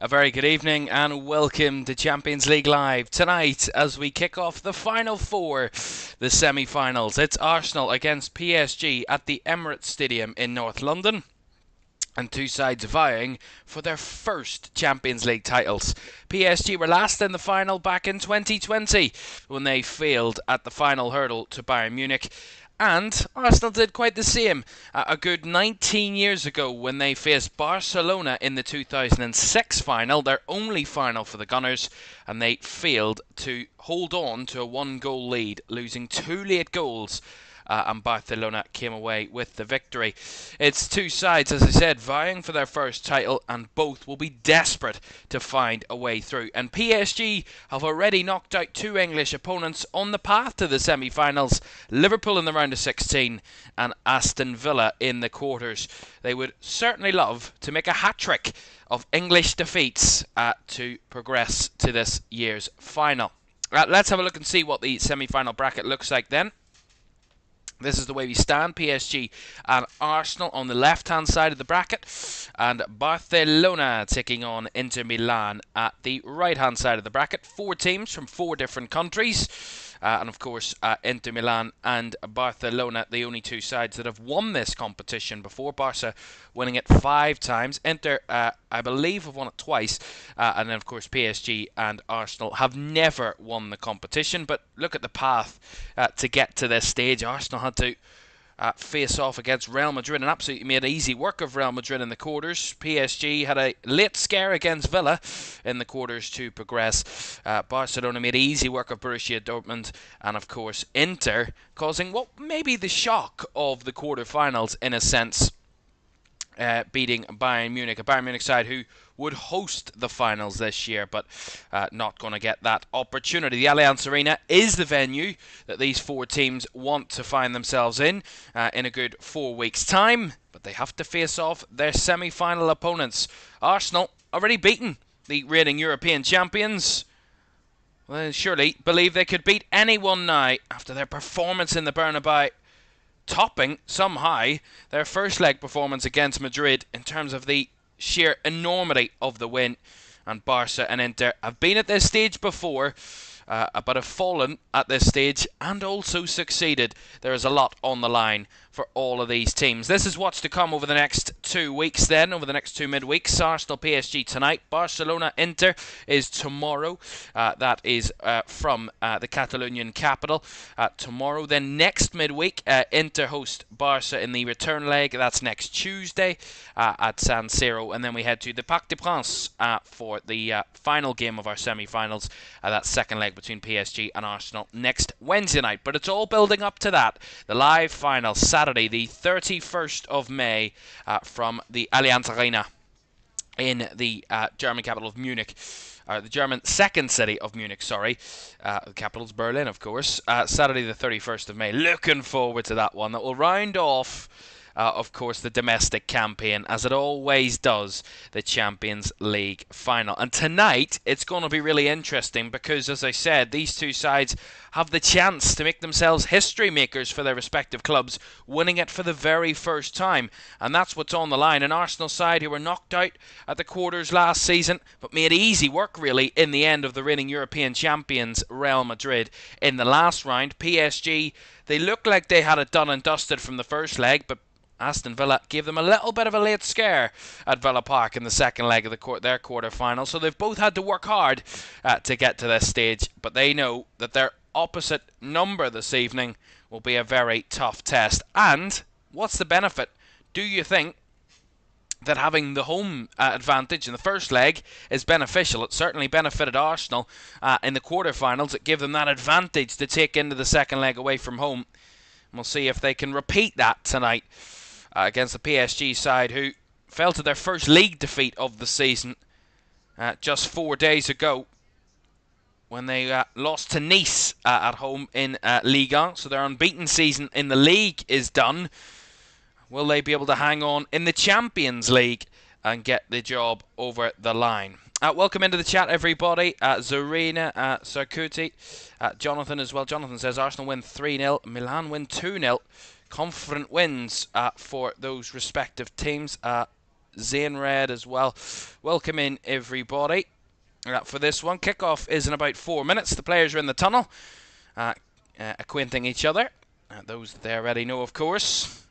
A very good evening and welcome to Champions League Live tonight as we kick off the final four, the semi-finals. It's Arsenal against PSG at the Emirates Stadium in North London, and two sides vying for their first Champions League titles. PSG were last in the final back in 2020 when they failed at the final hurdle to Bayern Munich. And Arsenal did quite the same a good 19 years ago when they faced Barcelona in the 2006 final, their only final for the Gunners, and they failed to hold on to a one-goal lead, losing two late goals. And Barcelona came away with the victory. It's two sides, as I said, vying for their first title, and both will be desperate to find a way through. And PSG have already knocked out two English opponents on the path to the semi-finals, Liverpool in the round of 16 and Aston Villa in the quarters. They would certainly love to make a hat-trick of English defeats to progress to this year's final. Let's have a look and see what the semi-final bracket looks like then. This is the way we stand. PSG and Arsenal on the left-hand side of the bracket, and Barcelona taking on Inter Milan at the right-hand side of the bracket. Four teams from four different countries. And of course, Inter Milan and Barcelona, the only two sides that have won this competition before. Barca winning it 5 times. Inter, I believe, have won it twice. And then, of course, PSG and Arsenal have never won the competition. But look at the path to get to this stage. Arsenal had to face off against Real Madrid and absolutely made easy work of Real Madrid in the quarters. PSG had a late scare against Villa in the quarters to progress. Barcelona made easy work of Borussia Dortmund, and of course Inter causing what may be the shock of the quarterfinals in a sense, beating Bayern Munich, a Bayern Munich side who would host the finals this year, but not going to get that opportunity. The Allianz Arena is the venue that these four teams want to find themselves in a good 4 weeks' time, but they have to face off their semi-final opponents. Arsenal already beaten the reigning European champions. Well, surely believe they could beat anyone now after their performance in the Bernabeu, topping somehow their first leg performance against Madrid in terms of the sheer enormity of the win. And Barca and Inter have been at this stage before, but have fallen at this stage and also succeeded. There is a lot on the line for all of these teams. This is what's to come over the next 2 weeks then, over the next 2 midweeks. Arsenal PSG tonight, Barcelona Inter is tomorrow. That is from the Catalonian capital tomorrow. Then next midweek, Inter host Barca in the return leg. That's next Tuesday at San Siro. And then we head to the Parc des Princes for the final game of our semi-finals. That second leg between PSG and Arsenal next Wednesday night. But it's all building up to that. The live final Saturday, the 31st of May, from the Allianz Arena in the German capital of Munich. The German second city of Munich, sorry. The capital's Berlin, of course. Saturday the 31st of May. Looking forward to that one. That will round off, of course, the domestic campaign, as it always does, the Champions League final. And tonight, it's going to be really interesting because, as I said, these two sides have the chance to make themselves history makers for their respective clubs, winning it for the very first time. And that's what's on the line. An Arsenal side who were knocked out at the quarters last season, but made easy work, really, in the end of the reigning European champions, Real Madrid, in the last round. PSG, they looked like they had it done and dusted from the first leg, but Aston Villa gave them a little bit of a late scare at Villa Park in the second leg of their quarter-final. So they've both had to work hard to get to this stage, but they know that their opposite number this evening will be a very tough test. And what's the benefit, do you think, that having the home advantage in the first leg is beneficial? It certainly benefited Arsenal in the quarter-finals. It gave them that advantage to take into the second leg away from home. And we'll see if they can repeat that tonight against the PSG side, who fell to their first league defeat of the season just 4 days ago when they lost to Nice at home in Ligue 1. So their unbeaten season in the league is done. Will they be able to hang on in the Champions League and get the job over the line? Welcome into the chat, everybody. Zarina, Sarkuti, Jonathan as well. Jonathan says Arsenal win 3-0, Milan win 2-0. Confident wins for those respective teams. Zane Red as well. Welcome in, everybody. For this one, kickoff is in about 4 minutes. The players are in the tunnel, acquainting each other. Those that they already know, of course.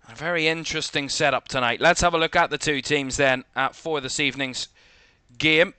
A very interesting setup tonight. Let's have a look at the two teams then for this evening's game.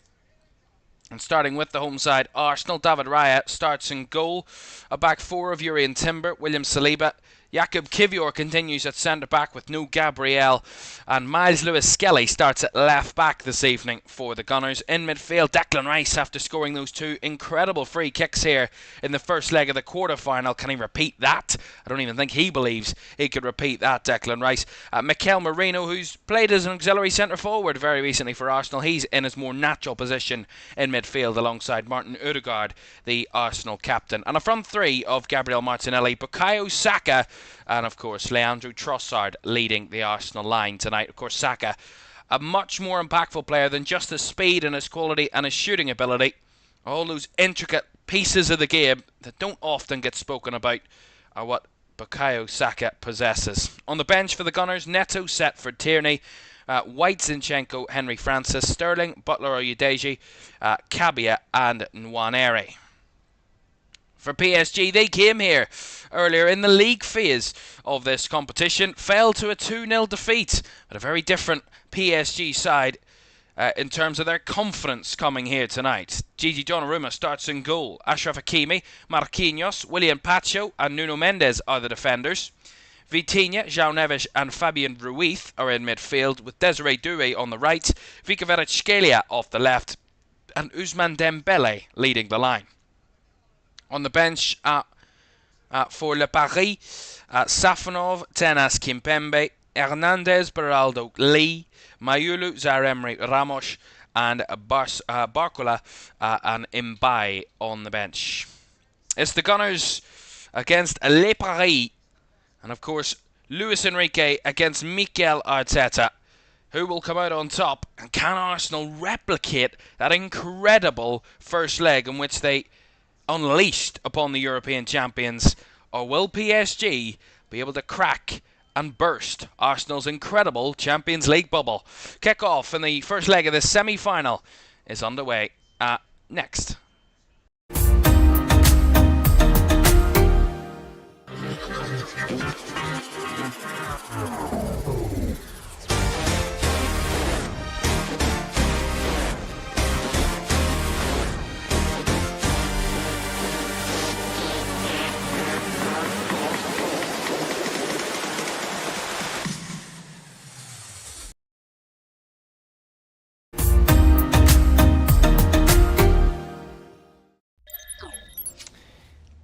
And starting with the home side, Arsenal, David Raya starts in goal. A back four of Urian Timber, William Saliba. Jakub Kivior continues at centre-back with no Gabriel. And Miles Lewis-Skelly starts at left-back this evening for the Gunners. In midfield, Declan Rice, after scoring those two incredible free kicks here in the first leg of the quarter-final. Can he repeat that? I don't even think he believes he could repeat that, Declan Rice. Mikel Merino, who's played as an auxiliary centre-forward very recently for Arsenal. He's in his more natural position in midfield alongside Martin Odegaard, the Arsenal captain. And a front three of Gabriel Martinelli, Bukayo Saka, and of course Leandro Trossard leading the Arsenal line tonight. Of course, Saka, a much more impactful player than just his speed and his quality and his shooting ability. All those intricate pieces of the game that don't often get spoken about are what Bukayo Saka possesses. On the bench for the Gunners, Neto, Setford, Tierney, White, Zinchenko, Henry Francis, Sterling, Butler, Oyedeji, Kabia and Nwaneri. For PSG, they came here earlier in the league phase of this competition, fell to a 2-0 defeat, but a very different PSG side in terms of their confidence coming here tonight. Gigi Donnarumma starts in goal. Achraf Hakimi, Marquinhos, William Pacho and Nuno Mendes are the defenders. Vitinha, João Neves and Fabian Ruiz are in midfield, with Desiree Doué on the right, Vika Kvaratskhelia off the left, and Ousmane Dembele leading the line. On the bench for Le Paris, Safonov, Tenas Kimpembe, Hernandez, Beraldo, Lee, Mayulu, Zaire-Emery, Ramos, and Barcola and Mbaye on the bench. It's the Gunners against Le Paris, and of course Luis Enrique against Mikel Arteta. Who will come out on top, and can Arsenal replicate that incredible first leg in which they unleashed upon the European champions, or will PSG be able to crack and burst Arsenal's incredible Champions League bubble? Kick-off in the first leg of the semi-final is underway next.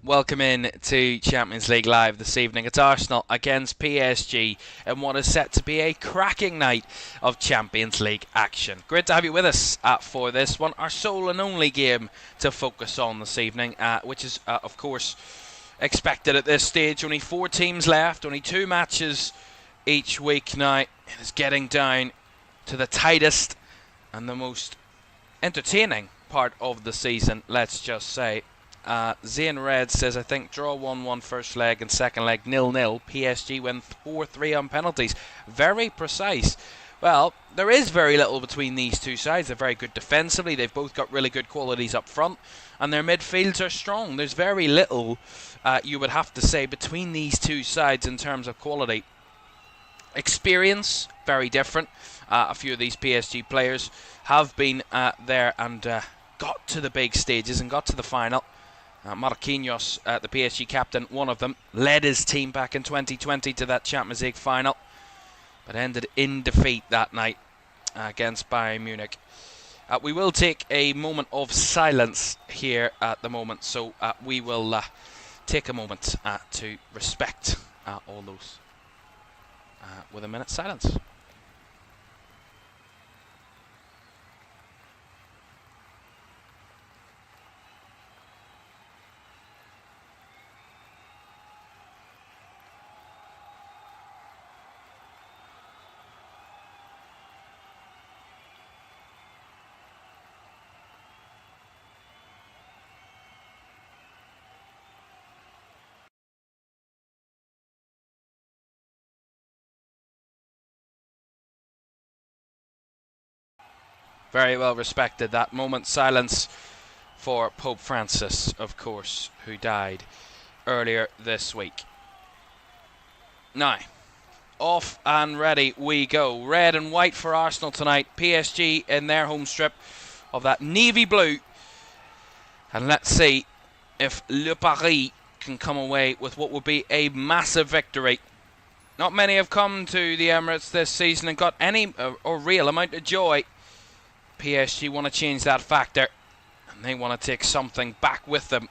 Welcome in to Champions League Live this evening. It's Arsenal against PSG in what is set to be a cracking night of Champions League action. Great to have you with us for this one, our sole and only game to focus on this evening, which is, of course, expected at this stage. Only 4 teams left, only 2 matches each week now. It is getting down to the tightest and the most entertaining part of the season, let's just say. Zane Red says, I think draw 1-1 first leg and second leg 0-0. PSG win 4-3 on penalties. Very precise. Well, there is very little between these two sides. They're very good defensively. They've both got really good qualities up front, and their midfields are strong. There's very little, you would have to say, between these two sides in terms of quality. Experience, very different. A few of these PSG players have been there and got to the big stages and got to the final. Marquinhos, the PSG captain, one of them, led his team back in 2020 to that Champions League final, but ended in defeat that night against Bayern Munich. We will take a moment of silence here at the moment, so we will take a moment to respect all those with a minute's silence. Very well respected. That moment's silence for Pope Francis, of course, who died earlier this week. Now, off and ready we go. Red and white for Arsenal tonight. PSG in their home strip of that navy blue. And let's see if Le Paris can come away with what would be a massive victory. Not many have come to the Emirates this season and got any or real amount of joy. PSG want to change that factor, and they want to take something back with them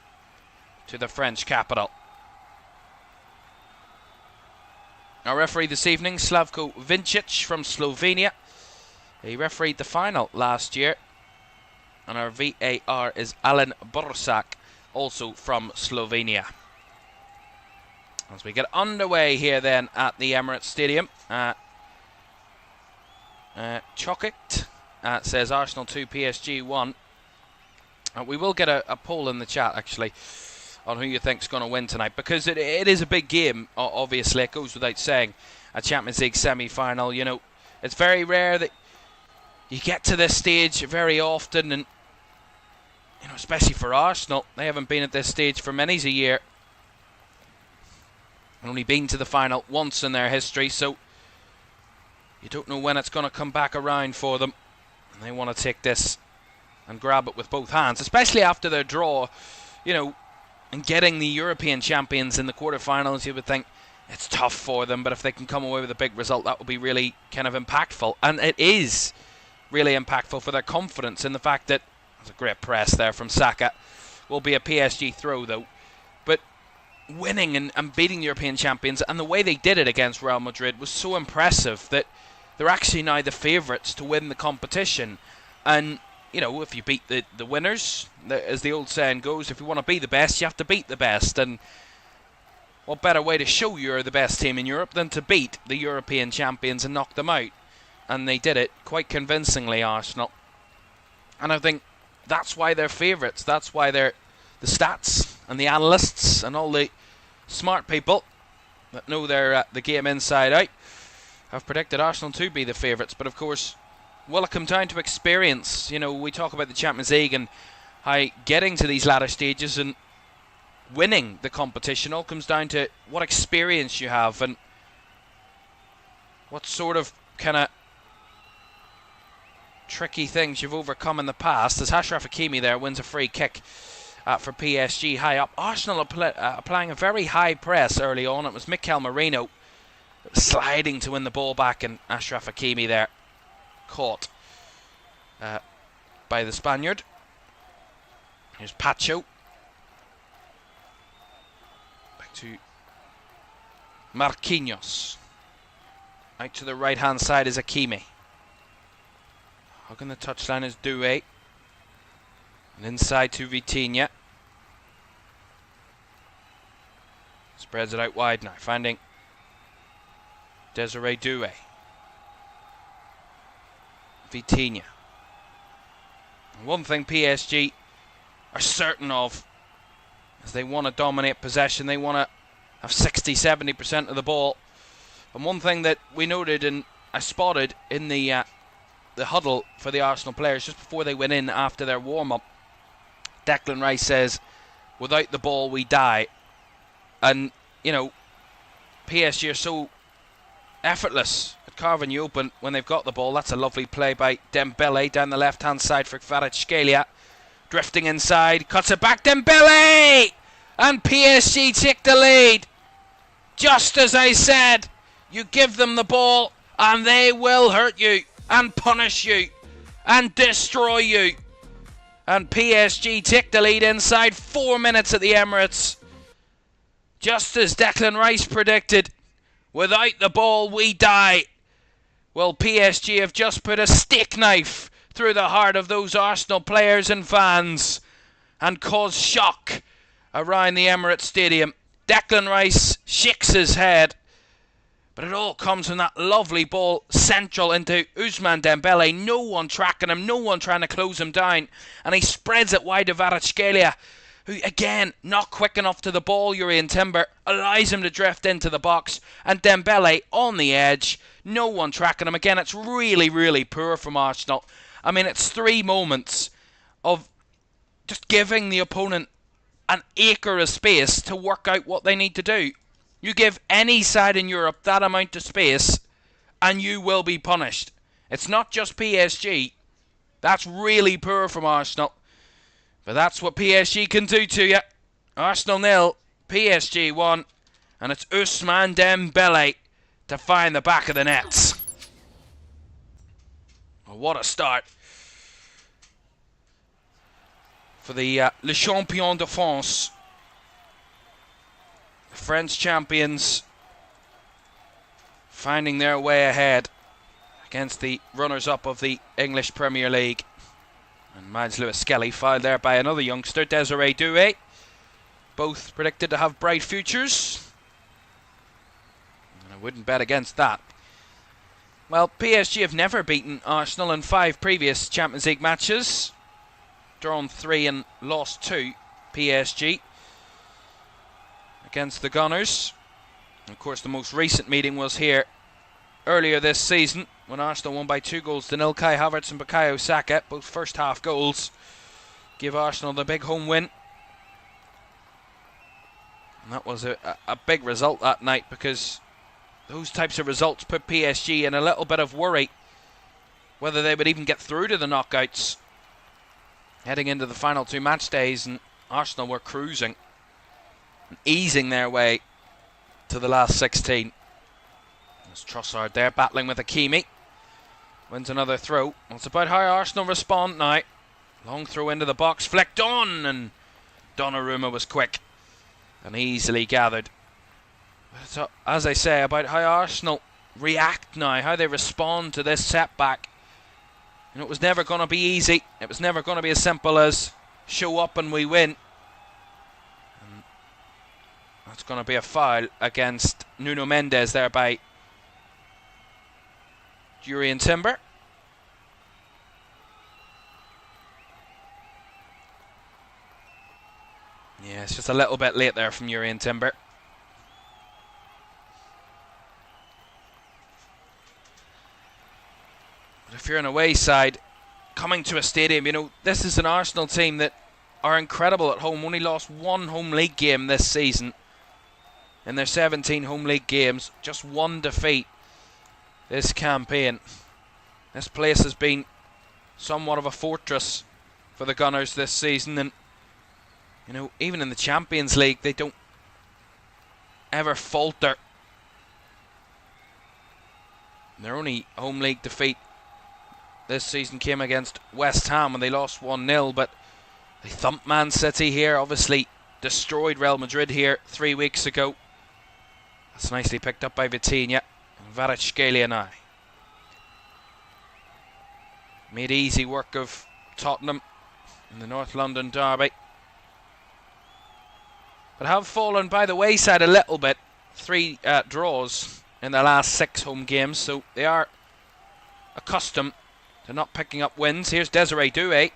to the French capital. Our referee this evening, Slavko Vincic from Slovenia. He refereed the final last year. And our VAR is Alan Borsak, also from Slovenia. As we get underway here then at the Emirates Stadium. Chokit says Arsenal 2, PSG 1. We will get a poll in the chat, actually, on who you think's going to win tonight, because it is a big game, obviously. It goes without saying. A Champions League semi-final, you know, it's very rare that you get to this stage very often, and you know, especially for Arsenal, they haven't been at this stage for many's a year. Only been to the final once in their history, so you don't know when it's going to come back around for them. And they want to take this and grab it with both hands, especially after their draw, you know, and getting the European champions in the quarterfinals. You would think it's tough for them, but if they can come away with a big result, that would be really kind of impactful. And it is really impactful for their confidence in the fact that there's a great press there from Saka. Will be a PSG throw, though. But winning and beating the European champions, and the way they did it against Real Madrid, was so impressive that they're actually now the favourites to win the competition. And, you know, if you beat the winners, as the old saying goes, if you want to be the best, you have to beat the best. And what better way to show you're the best team in Europe than to beat the European champions and knock them out? And they did it quite convincingly, Arsenal. And I think that's why they're favourites. That's why they're the stats and the analysts and all the smart people that know the game inside out have predicted Arsenal to be the favourites. But of course, will it come down to experience? You know, we talk about the Champions League and how getting to these latter stages and winning the competition all comes down to what experience you have and what sort of kind of tricky things you've overcome in the past. As Achraf Hakimi there wins a free kick for PSG high up. Arsenal applying a very high press early on. It was Mikel Merino sliding to win the ball back, and Achraf Hakimi there caught by the Spaniard. Here's Pacho. Back to Marquinhos. Out to the right hand side is Hakimi. Hugging the touchline is Doué. And inside to Vitinha. Spreads it out wide now, finding Desiree Doué. Vitinha. And one thing PSG are certain of is they want to dominate possession. They want to have 60-70% of the ball. And one thing that we noted and I spotted in the huddle for the Arsenal players just before they went in after their warm-up, Declan Rice says, without the ball we die. And, you know, PSG are so effortless at carving you open when they've got the ball. That's a lovely play by Dembele down the left-hand side for Kvaratskhelia. Drifting inside, cuts it back, Dembele! And PSG take the lead. Just as I said, you give them the ball and they will hurt you and punish you and destroy you. And PSG take the lead inside 4 minutes at the Emirates. Just as Declan Rice predicted, without the ball we die. Well, PSG have just put a steak knife through the heart of those Arsenal players and fans and caused shock around the Emirates Stadium. Declan Rice shakes his head, but it all comes from that lovely ball central into Ousmane Dembele. No one tracking him, no one trying to close him down, and he spreads it wide to Kvaratskhelia, who again not quick enough to the ball. Urian Timber allows him to drift into the box, and Dembele on the edge, no one tracking him again. It's really, really poor from Arsenal. I mean, it's 3 moments of just giving the opponent an acre of space to work out what they need to do. You give any side in Europe that amount of space and you will be punished. It's not just PSG. That's really poor from Arsenal. But that's what PSG can do to you. Arsenal 0, PSG 1. And it's Ousmane Dembele to find the back of the nets. Oh, what a start for the Le Champion de France. The French champions finding their way ahead against the runners-up of the English Premier League. And Miles Lewis-Skelly fouled there by another youngster, Desiree Doué. Both predicted to have bright futures. And I wouldn't bet against that. Well, PSG have never beaten Arsenal in 5 previous Champions League matches. Drawn 3 and lost 2, PSG, against the Gunners. And of course, the most recent meeting was here earlier this season, when Arsenal won by 2-0. Kai Havertz and Bukayo Saka, both first half goals, give Arsenal the big home win. And that was a big result that night, because those types of results put PSG in a little bit of worry whether they would even get through to the knockouts heading into the final 2 match days. And Arsenal were cruising and easing their way to the last 16. There's Trossard there battling with Hakimi. Wins another throw. It's about how Arsenal respond now. Long throw into the box, flicked on, and Donnarumma was quick and easily gathered. So, as I say, about how Arsenal react now, how they respond to this setback. And it was never going to be easy. It was never going to be as simple as show up and we win. And that's going to be a foul against Nuno Mendes there by Jurrien Timber. Yeah, it's just a little bit late there from Jurrien Timber. But if you're an away side coming to a stadium, you know, this is an Arsenal team that are incredible at home. Only lost 1 home league game this season in their 17 home league games. Just 1 defeat this campaign. This place has been somewhat of a fortress for the Gunners this season, and you know, even in the Champions League, they don't ever falter. Their only home league defeat this season came against West Ham when they lost 1-0, but they thumped Man City here, obviously destroyed Real Madrid here 3 weeks ago. That's nicely picked up by Vitinha. Kvaratskhelia now. Made easy work of Tottenham in the North London derby, but have fallen by the wayside a little bit. 3 draws in their last 6 home games, so they are accustomed to not picking up wins. Here's Desiree Doué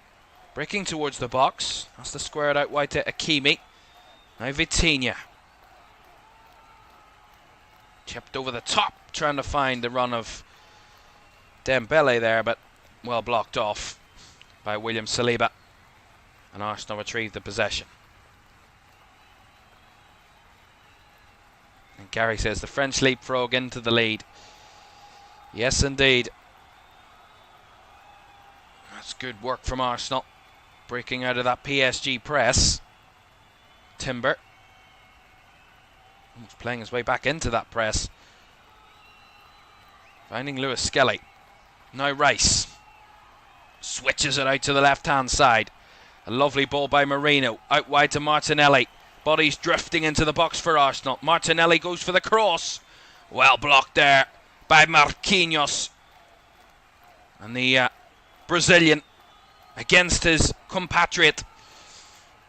breaking towards the box. Has to square it out wide to Hakimi. Now Vitinha. Chipped over the top, trying to find the run of Dembele there, but well blocked off by William Saliba. And Arsenal retrieved the possession. And Gary says the French leapfrog into the lead. Yes, indeed. That's good work from Arsenal. Breaking out of that PSG press. Timber. He's playing his way back into that press. Finding Lewis-Skelly. Now Rice. Switches it out to the left-hand side. A lovely ball by Marino. Out wide to Martinelli. Bodies drifting into the box for Arsenal. Martinelli goes for the cross. Well blocked there by Marquinhos. And the Brazilian, against his compatriot,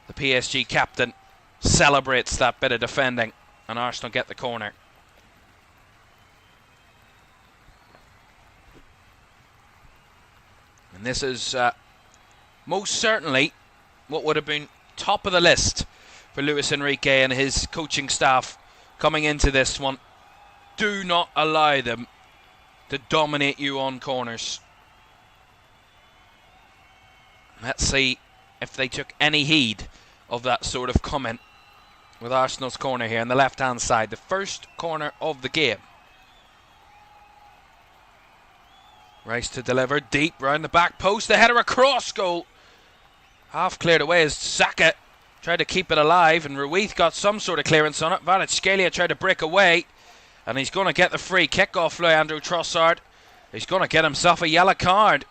the PSG captain, celebrates that bit of defending. And Arsenal get the corner. And this is most certainly what would have been top of the list for Luis Enrique and his coaching staff coming into this one. Do not allow them to dominate you on corners. Let's see if they took any heed of that sort of comment with Arsenal's corner here on the left-hand side. The first corner of the game. Rice to deliver deep round the back post. The header across goal. Half cleared away as Saka tried to keep it alive, and Ruiz got some sort of clearance on it. Kvaratskhelia tried to break away, and he's going to get the free kick off Leandro Trossard. He's going to get himself a yellow card.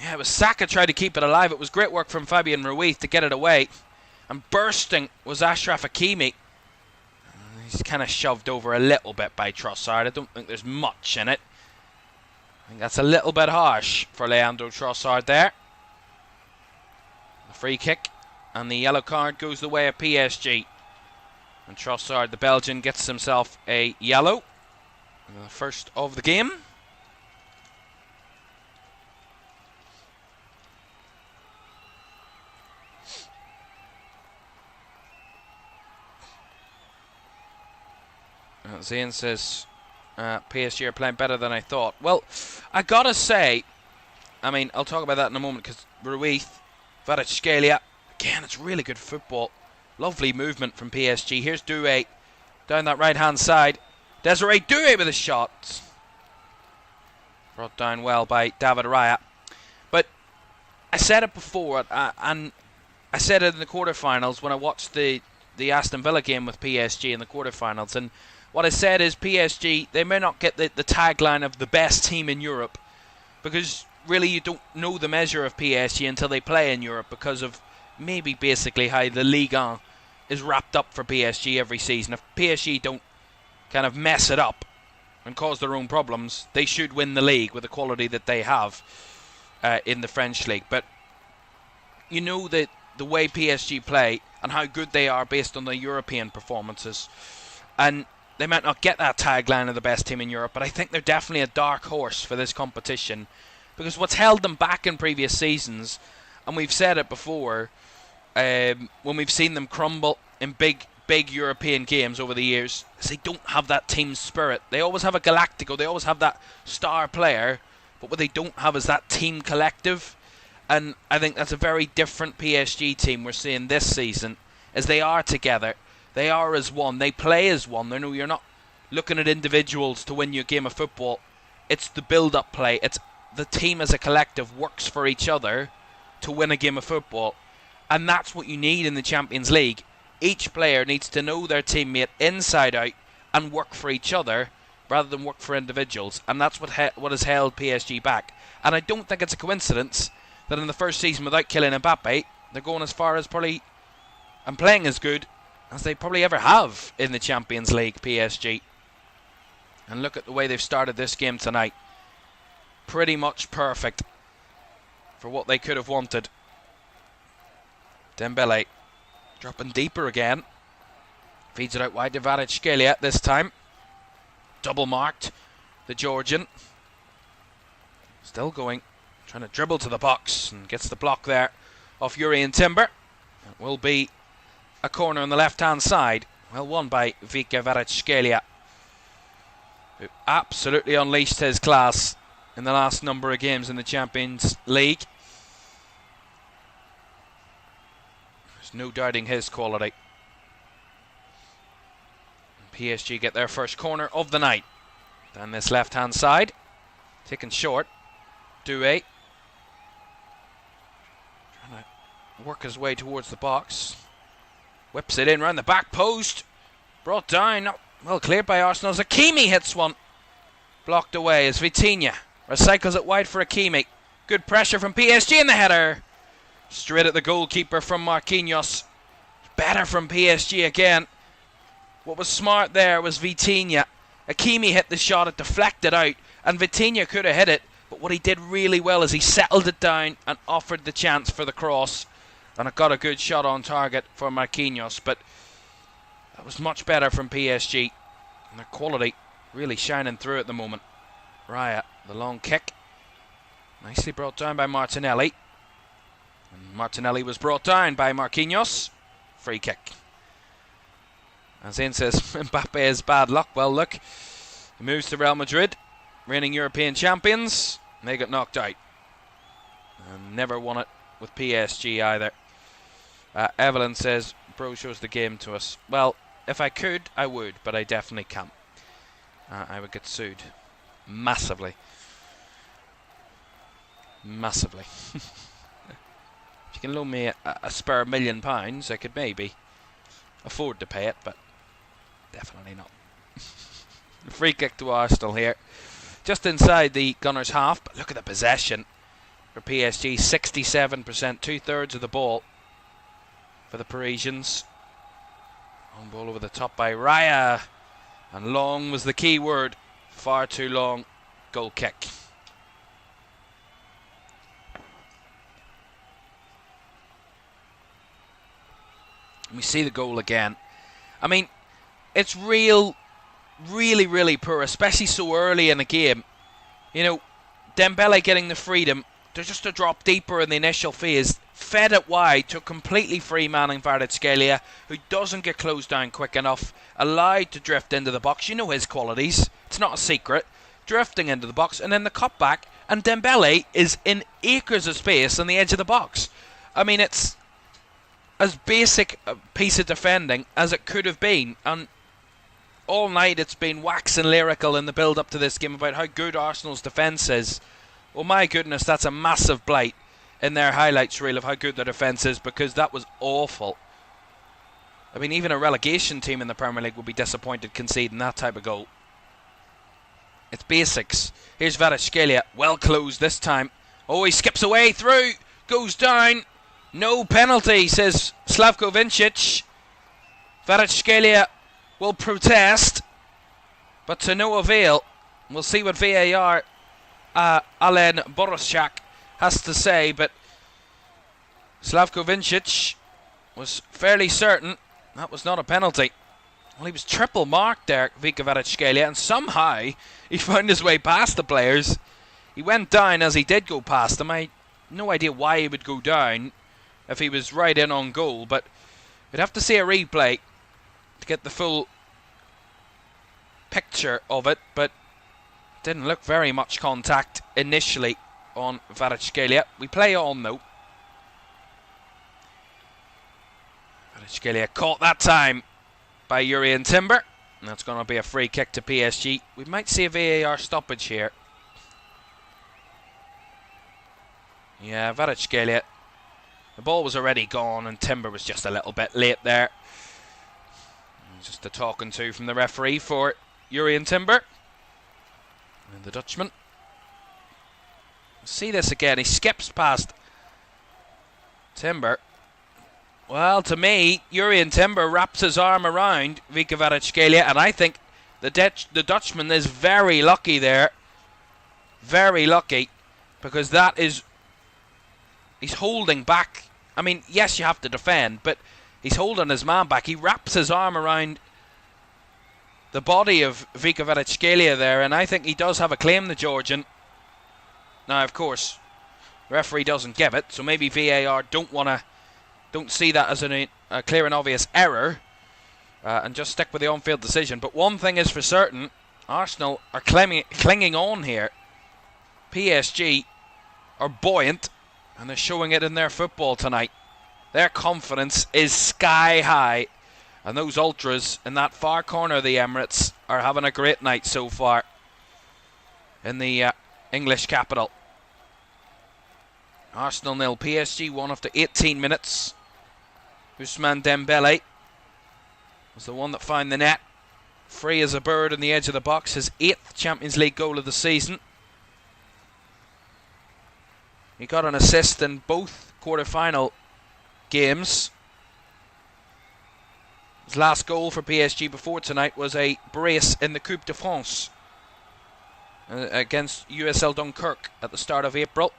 Yeah, it was Saka tried to keep it alive. It was great work from Fabian Ruiz to get it away. And bursting was Achraf Hakimi. He's kind of shoved over a little bit by Trossard. I don't think there's much in it. I think that's a little bit harsh for Leandro Trossard there. The free kick and the yellow card goes the way of PSG. And Trossard, the Belgian, gets himself a yellow. The first of the game. Zayn says PSG are playing better than I thought. Well, I gotta say, I mean, I'll talk about that in a moment, because Ruiz, Kvaratskhelia, again, it's really good football. Lovely movement from PSG. Here's Doué down that right-hand side. Desiree Doué with a shot. Brought down well by David Raya. But I said it before, and I said it in the quarterfinals when I watched the Aston Villa game with PSG in the quarterfinals, and what I said is PSG, they may not get the tagline of the best team in Europe, because really you don't know the measure of PSG until they play in Europe, because of maybe basically how the Ligue 1 is wrapped up for PSG every season. If PSG don't kind of mess it up and cause their own problems, they should win the league with the quality that they have in the French league. But you know that the way PSG play and how good they are based on their European performances, and they might not get that tagline of the best team in Europe, but I think they're definitely a dark horse for this competition, because what's held them back in previous seasons, and we've said it before, when we've seen them crumble in big European games over the years, is they don't have that team spirit. They always have a Galactico, they always have that star player, but what they don't have is that team collective. And I think that's a very different PSG team we're seeing this season, as they are together. They are as one. They play as one. You're not looking at individuals to win your game of football. It's the build-up play. It's the team as a collective works for each other to win a game of football. And that's what you need in the Champions League. Each player needs to know their teammate inside out and work for each other rather than work for individuals. And that's what has held PSG back. And I don't think it's a coincidence that in the first season without Kylian Mbappe, they're going as far as probably and playing as good as they probably ever have in the Champions League, PSG. And look at the way they've started this game tonight. Pretty much perfect for what they could have wanted. Dembele dropping deeper again. Feeds it out wide to Kvaratskhelia this time. Double marked, the Georgian. Still going. Trying to dribble to the box and gets the block there off Urian Timber. It will be a corner on the left-hand side. Well won by Vika Kvaratskhelia, who absolutely unleashed his class in the last number of games in the Champions League. There's no doubting his quality. And PSG get their first corner of the night. Down this left-hand side. Taken short. Doué. Trying to work his way towards the box. Whips it in round the back post. Brought down. Not well cleared by Arsenal. Hakimi hits one. Blocked away as Vitinha recycles it wide for Hakimi. Good pressure from PSG in the header. Straight at the goalkeeper from Marquinhos. Better from PSG again. What was smart there was Vitinha. Hakimi hit the shot, it deflected out, and Vitinha could have hit it, but what he did really well is he settled it down and offered the chance for the cross, and it got a good shot on target for Marquinhos, but that was much better from PSG, and the quality really shining through at the moment. Raya, the long kick, nicely brought down by Martinelli, and Martinelli was brought down by Marquinhos. Free kick. As Ian says, Mbappe is bad luck. Well, look, he moves to Real Madrid, reigning European champions, and they got knocked out. And never won it with PSG either. Evelyn says, bro shows the game to us. Well, if I could, I would, but I definitely can't. I would get sued. Massively. Massively. If you can loan me a spare £1,000,000, I could maybe afford to pay it, but definitely not. Free kick to Arsenal here. Just inside the Gunners' half, but look at the possession for PSG. 67%, 2/3 of the ball for the Parisians. Long ball over the top by Raya. And long was the key word. Far too long. Goal kick. We see the goal again. I mean, it's really, really poor, especially so early in the game. You know, Dembele getting the freedom to just a drop deeper in the initial phase, fed it wide to a completely free man in Kvaratskhelia, who doesn't get closed down quick enough, allowed to drift into the box. You know his qualities. It's not a secret. Drifting into the box, and then the cut back, and Dembele is in acres of space on the edge of the box. I mean, it's as basic a piece of defending as it could have been, and all night it's been waxing lyrical in the build-up to this game about how good Arsenal's defence is. Well, my goodness, that's a massive blight in their highlights reel of how good their defence is, because that was awful. I mean, even a relegation team in the Premier League would be disappointed conceding that type of goal. It's basics. Here's Kvaratskhelia, well closed this time. Oh, he skips away through, goes down. No penalty, says Slavko Vincic. Kvaratskhelia will protest, but to no avail. We'll see what VAR Alen Boroschak has to say, but Slavko Vincic was fairly certain that was not a penalty. Well, he was triple marked there, Vika Kvaratskhelia, and somehow he found his way past the players. He went down as he did go past them. I had no idea why he would go down if he was right in on goal, but we'd have to see a replay to get the full picture of it, but didn't look very much contact initially on Kvaratskhelia. We play on though. Kvaratskhelia caught that time by Jurrien Timber, and that's going to be a free kick to PSG. We might see a VAR stoppage here. Yeah, Kvaratskhelia. The ball was already gone and Timber was just a little bit late there. Just a talking to from the referee for Jurrien Timber. And the Dutchman. See this again. He skips past Timber. Well, to me, Jurrien Timber wraps his arm around Vika Kvaratskhelia, and I think the Dutchman is very lucky there. Very lucky, because that is... He's holding back. I mean, yes, you have to defend, but he's holding his man back. He wraps his arm around the body of Vika Kvaratskhelia there, and I think he does have a claim, the Georgian. Now, of course, the referee doesn't give it, so maybe VAR don't see that as a clear and obvious error, and just stick with the on-field decision. But one thing is for certain, Arsenal are clinging on here. PSG are buoyant, and they're showing it in their football tonight. Their confidence is sky high, and those ultras in that far corner of the Emirates are having a great night so far in the English capital. Arsenal 0, PSG 1 after 18 minutes. Ousmane Dembele was the one that found the net. Free as a bird on the edge of the box. His 8th Champions League goal of the season. He got an assist in both quarter-final games. His last goal for PSG before tonight was a brace in the Coupe de France against USL Dunkirk at the start of April.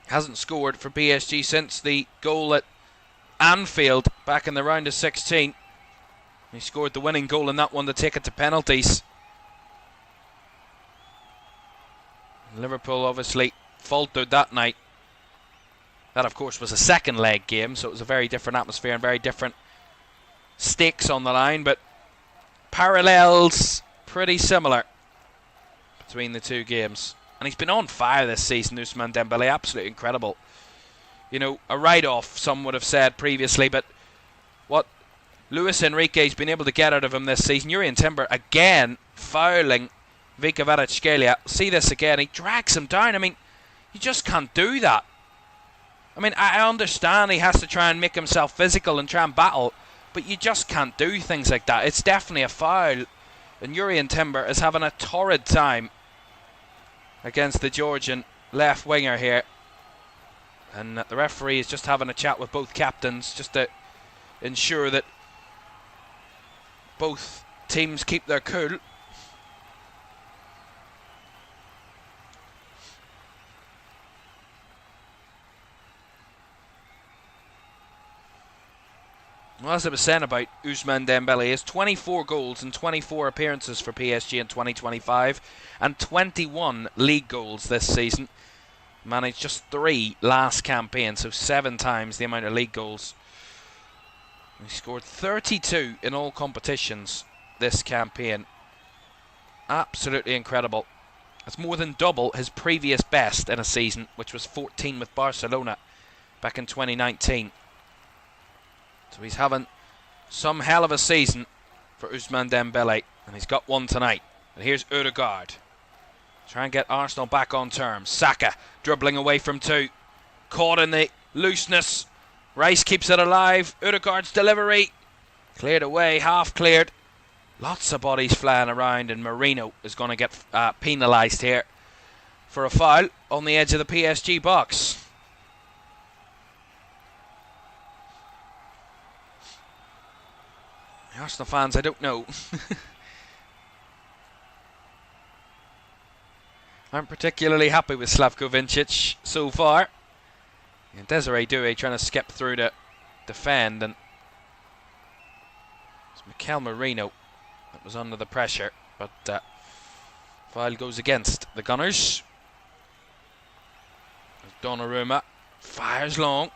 Hasn't scored for PSG since the goal at Anfield back in the round of 16. He scored the winning goal in that one to take it to penalties. Liverpool obviously faltered that night. That, of course, was a second leg game, so it was a very different atmosphere and very different stakes on the line, but parallels pretty similar between the two games. And he's been on fire this season, Ousmane Dembele. Absolutely incredible. You know, a write-off, some would have said previously, but what Luis Enrique's been able to get out of him this season. Jurrien Timber again fouling Vika Kvaratskhelia. See this again. He drags him down. I mean, you just can't do that. I mean, I understand he has to try and make himself physical and try and battle, but you just can't do things like that. It's definitely a foul. And Jurrien Timber is having a torrid time against the Georgian left winger here. And the referee is just having a chat with both captains just to ensure that both teams keep their cool. Well, as I was saying about Ousmane Dembele, he has 24 goals and 24 appearances for PSG in 2025 and 21 league goals this season. Managed just 3 last campaign, so 7 times the amount of league goals. He scored 32 in all competitions this campaign. Absolutely incredible. That's more than double his previous best in a season, which was 14 with Barcelona back in 2019. So he's having some hell of a season for Ousmane Dembele, and he's got one tonight. And here's Ødegaard. Try and get Arsenal back on terms. Saka dribbling away from 2. Caught in the looseness. Rice keeps it alive. Ødegaard's delivery. Cleared away, half cleared. Lots of bodies flying around, and Marino is going to get penalised here for a foul on the edge of the PSG box. The Arsenal fans, I don't know. aren't particularly happy with Slavko Vincic so far. And Desiree Doué trying to skip through to defend, and it's Mikel Merino that was under the pressure, but foul goes against the Gunners. Donnarumma fires long.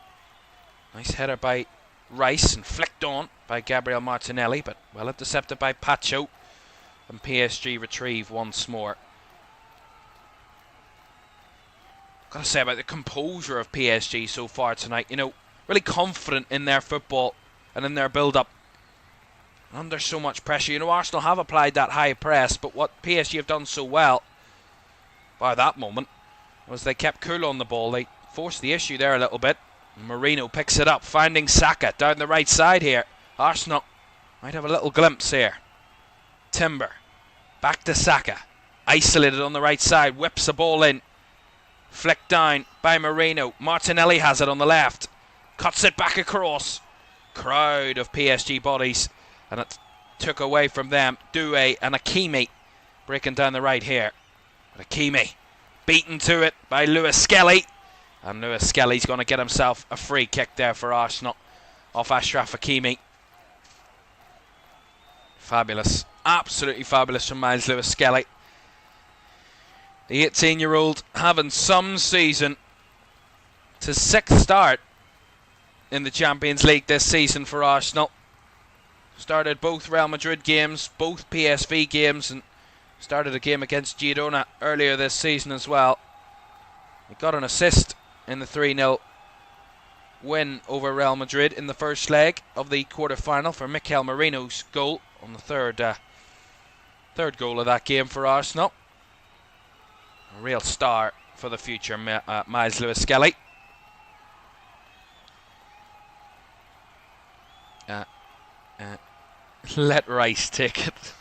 Nice header by Rice and flicked on by Gabriel Martinelli, but well intercepted by Pacho, and PSG retrieve once more. Got to say about the composure of PSG so far tonight, you know, really confident in their football and in their build-up. Under so much pressure, you know, Arsenal have applied that high press, but what PSG have done so well by that moment was they kept cool on the ball. They forced the issue there a little bit. Marino picks it up, finding Saka down the right side here. Arsenal might have a little glimpse here. Timber, back to Saka, isolated on the right side, whips the ball in. Flicked down by Marino. Martinelli has it on the left. Cuts it back across. Crowd of PSG bodies. And it took away from them. Doué and Hakimi breaking down the right here. But Hakimi beaten to it by Lewis Skelly. And Lewis Skelly's going to get himself a free kick there for Arsenal off Achraf Hakimi. Fabulous. Absolutely fabulous from Miles Lewis Skelly. The 18-year-old having some season. It's his 6th start in the Champions League this season for Arsenal. Started both Real Madrid games, both PSV games, and started a game against Girona earlier this season as well. He got an assist in the 3-0 win over Real Madrid in the first leg of the quarter-final for Mikel Merino's goal on the third goal of that game for Arsenal. A real star for the future, Miles Lewis Skelly. Let Rice take it.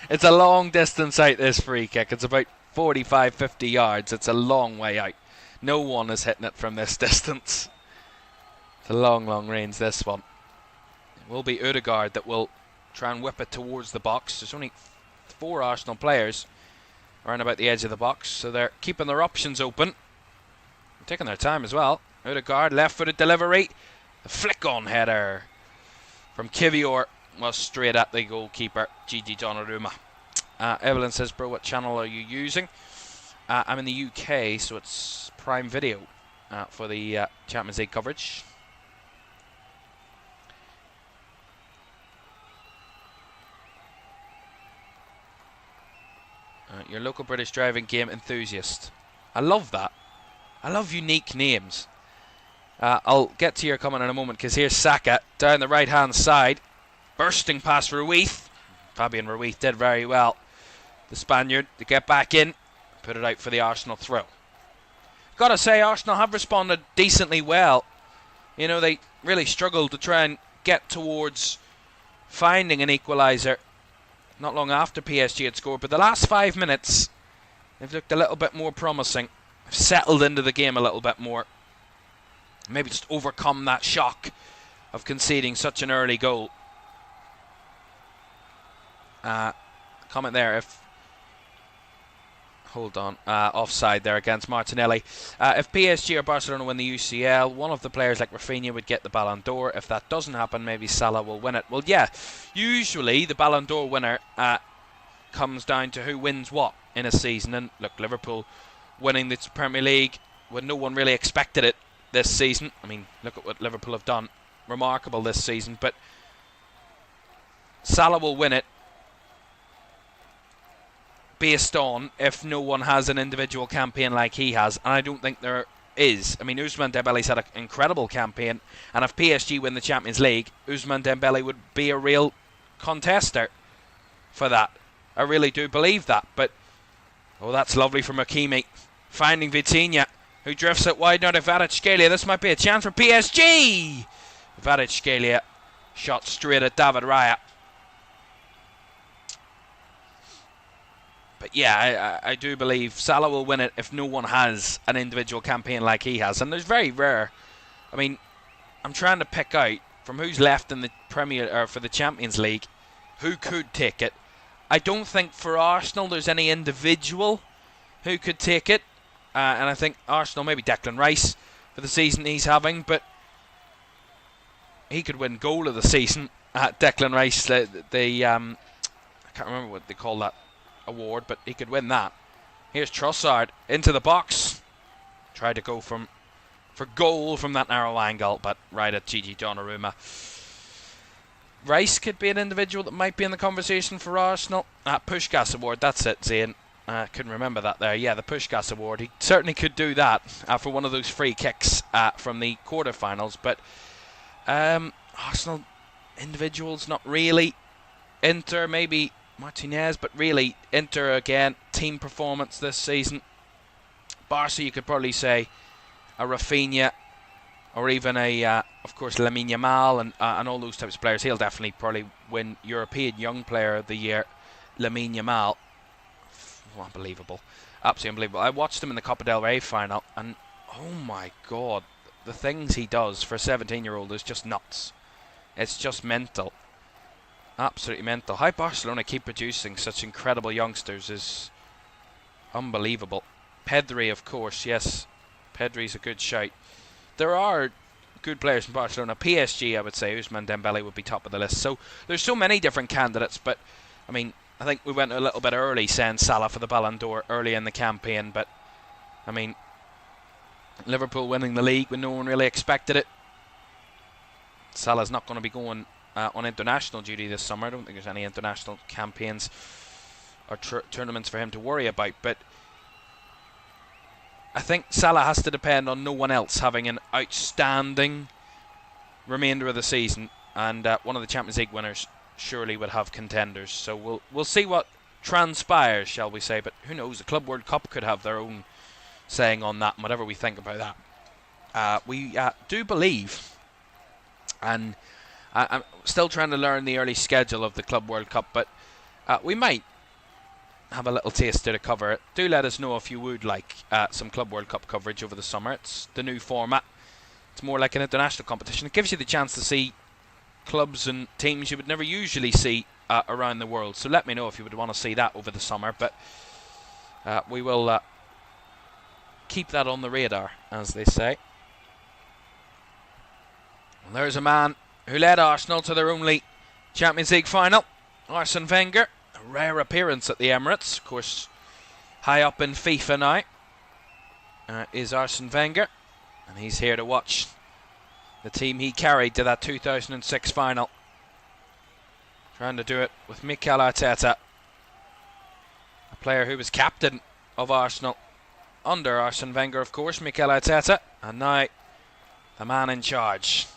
It's a long distance out, this free kick. It's about 45-50 yards. It's a long way out. No one is hitting it from this distance. It's a long, long range, this one. It will be Ødegaard that will try and whip it towards the box. There's only 4 Arsenal players around about the edge of the box, so they're keeping their options open. They're taking their time as well. Ødegaard, left-footed delivery. The flick-on header from Kivior was straight at the goalkeeper, Gigi Donnarumma. Evelyn says, bro, what channel are you using? I'm in the UK, so it's Prime Video for the Champions League coverage. Your local British driving game enthusiast. I love that. I love unique names. I'll get to your comment in a moment, because here's Saka down the right-hand side. Bursting past Ruiz. Fabian Ruiz did very well. The Spaniard to get back in. Put it out for the Arsenal throw. Gotta say, Arsenal have responded decently well. You know, they really struggled to try and get towards finding an equaliser not long after PSG had scored. But the last 5 minutes, they've looked a little bit more promising. They've settled into the game a little bit more. Maybe just overcome that shock of conceding such an early goal. Comment there if... Hold on. Offside there against Martinelli. If PSG or Barcelona win the UCL, one of the players like Rafinha would get the Ballon d'Or. If that doesn't happen, maybe Salah will win it. Well, yeah. Usually the Ballon d'Or winner comes down to who wins what in a season. And look, Liverpool winning the Premier League when no one really expected it this season. I mean, look at what Liverpool have done. Remarkable this season. But Salah will win it based on if no one has an individual campaign like he has, and I don't think there is. I mean, Ousmane Dembele's had an incredible campaign, and if PSG win the Champions League, Ousmane Dembele would be a real contester for that. I really do believe that. But oh, that's lovely from Hakimi, finding Vitinha, who drifts it wide now to Kvaratskhelia. This might be a chance for PSG. Kvaratskhelia shot straight at David Raya. But yeah, I do believe Salah will win it if no one has an individual campaign like he has. And there's very rare. I mean, I'm trying to pick out from who's left in the Premier or for the Champions League who could take it. I don't think for Arsenal there's any individual who could take it. And I think Arsenal, maybe Declan Rice for the season he's having, but he could win goal of the season. Declan Rice, I can't remember what they call that award, but he could win that. Here's Trossard into the box. Tried to go for goal from that narrow angle, but right at Gigi Donnarumma. Rice could be an individual that might be in the conversation for Arsenal. Pushkas Award, that's it, Zane. Couldn't remember that there. Yeah, the Pushkas Award. He certainly could do that for one of those free kicks from the quarterfinals. But Arsenal individuals, not really. Inter, maybe Martinez, but really Inter again, team performance this season. Barca, you could probably say a Rafinha, or even of course, Lamine Yamal and all those types of players. He'll definitely probably win European Young Player of the Year. Lamine Yamal, unbelievable, absolutely unbelievable. I watched him in the Copa del Rey final, and oh my God, the things he does for a 17-year-old is just nuts. It's just mental. Absolutely mental. How Barcelona keep producing such incredible youngsters is unbelievable. Pedri, of course, yes. Pedri's a good shout. There are good players in Barcelona. PSG, I would say, Ousmane Dembele would be top of the list. So there's so many different candidates, but I mean, I think we went a little bit early saying Salah for the Ballon d'Or early in the campaign, but I mean, Liverpool winning the league when no one really expected it. Salah's not going to be going on international duty this summer. I don't think there's any international campaigns or tournaments for him to worry about, but I think Salah has to depend on no one else having an outstanding remainder of the season, and one of the Champions League winners surely would have contenders. So we'll see what transpires, shall we say, but who knows, the Club World Cup could have their own saying on that, and whatever we think about that. We do believe, and I'm still trying to learn the early schedule of the Club World Cup, but we might have a little taster to cover it. Do let us know if you would like some Club World Cup coverage over the summer. It's the new format. It's more like an international competition. It gives you the chance to see clubs and teams you would never usually see around the world. So let me know if you would want to see that over the summer. But we will keep that on the radar, as they say. Well, there's a man who led Arsenal to their only Champions League final, Arsene Wenger. A rare appearance at the Emirates. Of course, high up in FIFA now is Arsene Wenger, and he's here to watch the team he carried to that 2006 final. Trying to do it with Mikel Arteta. A player who was captain of Arsenal under Arsene Wenger, of course, Mikel Arteta, and now the man in charge.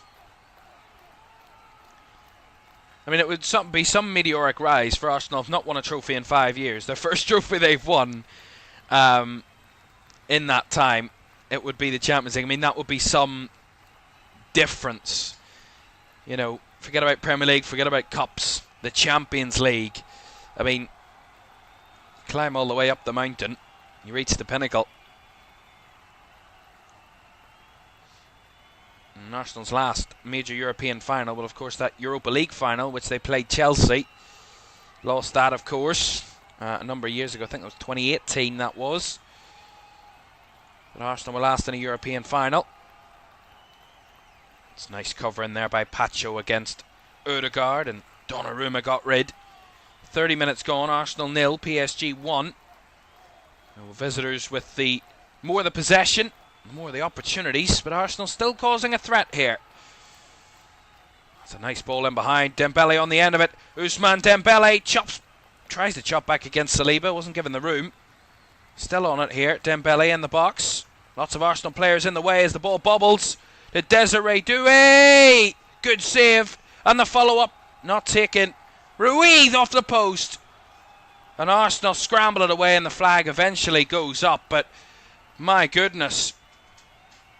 I mean, it would be some meteoric rise for Arsenal have not won a trophy in 5 years. Their first trophy they've won in that time, it would be the Champions League. I mean, that would be some difference. You know, forget about Premier League, forget about Cups. The Champions League. I mean, climb all the way up the mountain, you reach the pinnacle. And Arsenal's last major European final, well, of course, that Europa League final, which they played Chelsea. Lost that, of course, a number of years ago. I think it was 2018 that was. But Arsenal were last in a European final. It's nice cover in there by Pacho against Odegaard, and Donnarumma got rid. 30 minutes gone, Arsenal 0, PSG 1. Well, visitors with the more the possession, more the opportunities, but Arsenal still causing a threat here. That's a nice ball in behind. Dembele on the end of it. Ousmane Dembele tries to chop back against Saliba, wasn't given the room. Still on it here, Dembele in the box. Lots of Arsenal players in the way as the ball bobbles. To Desiree Doué! Good save, and the follow-up not taken. Ruiz off the post. And Arsenal scramble it away and the flag eventually goes up. But my goodness,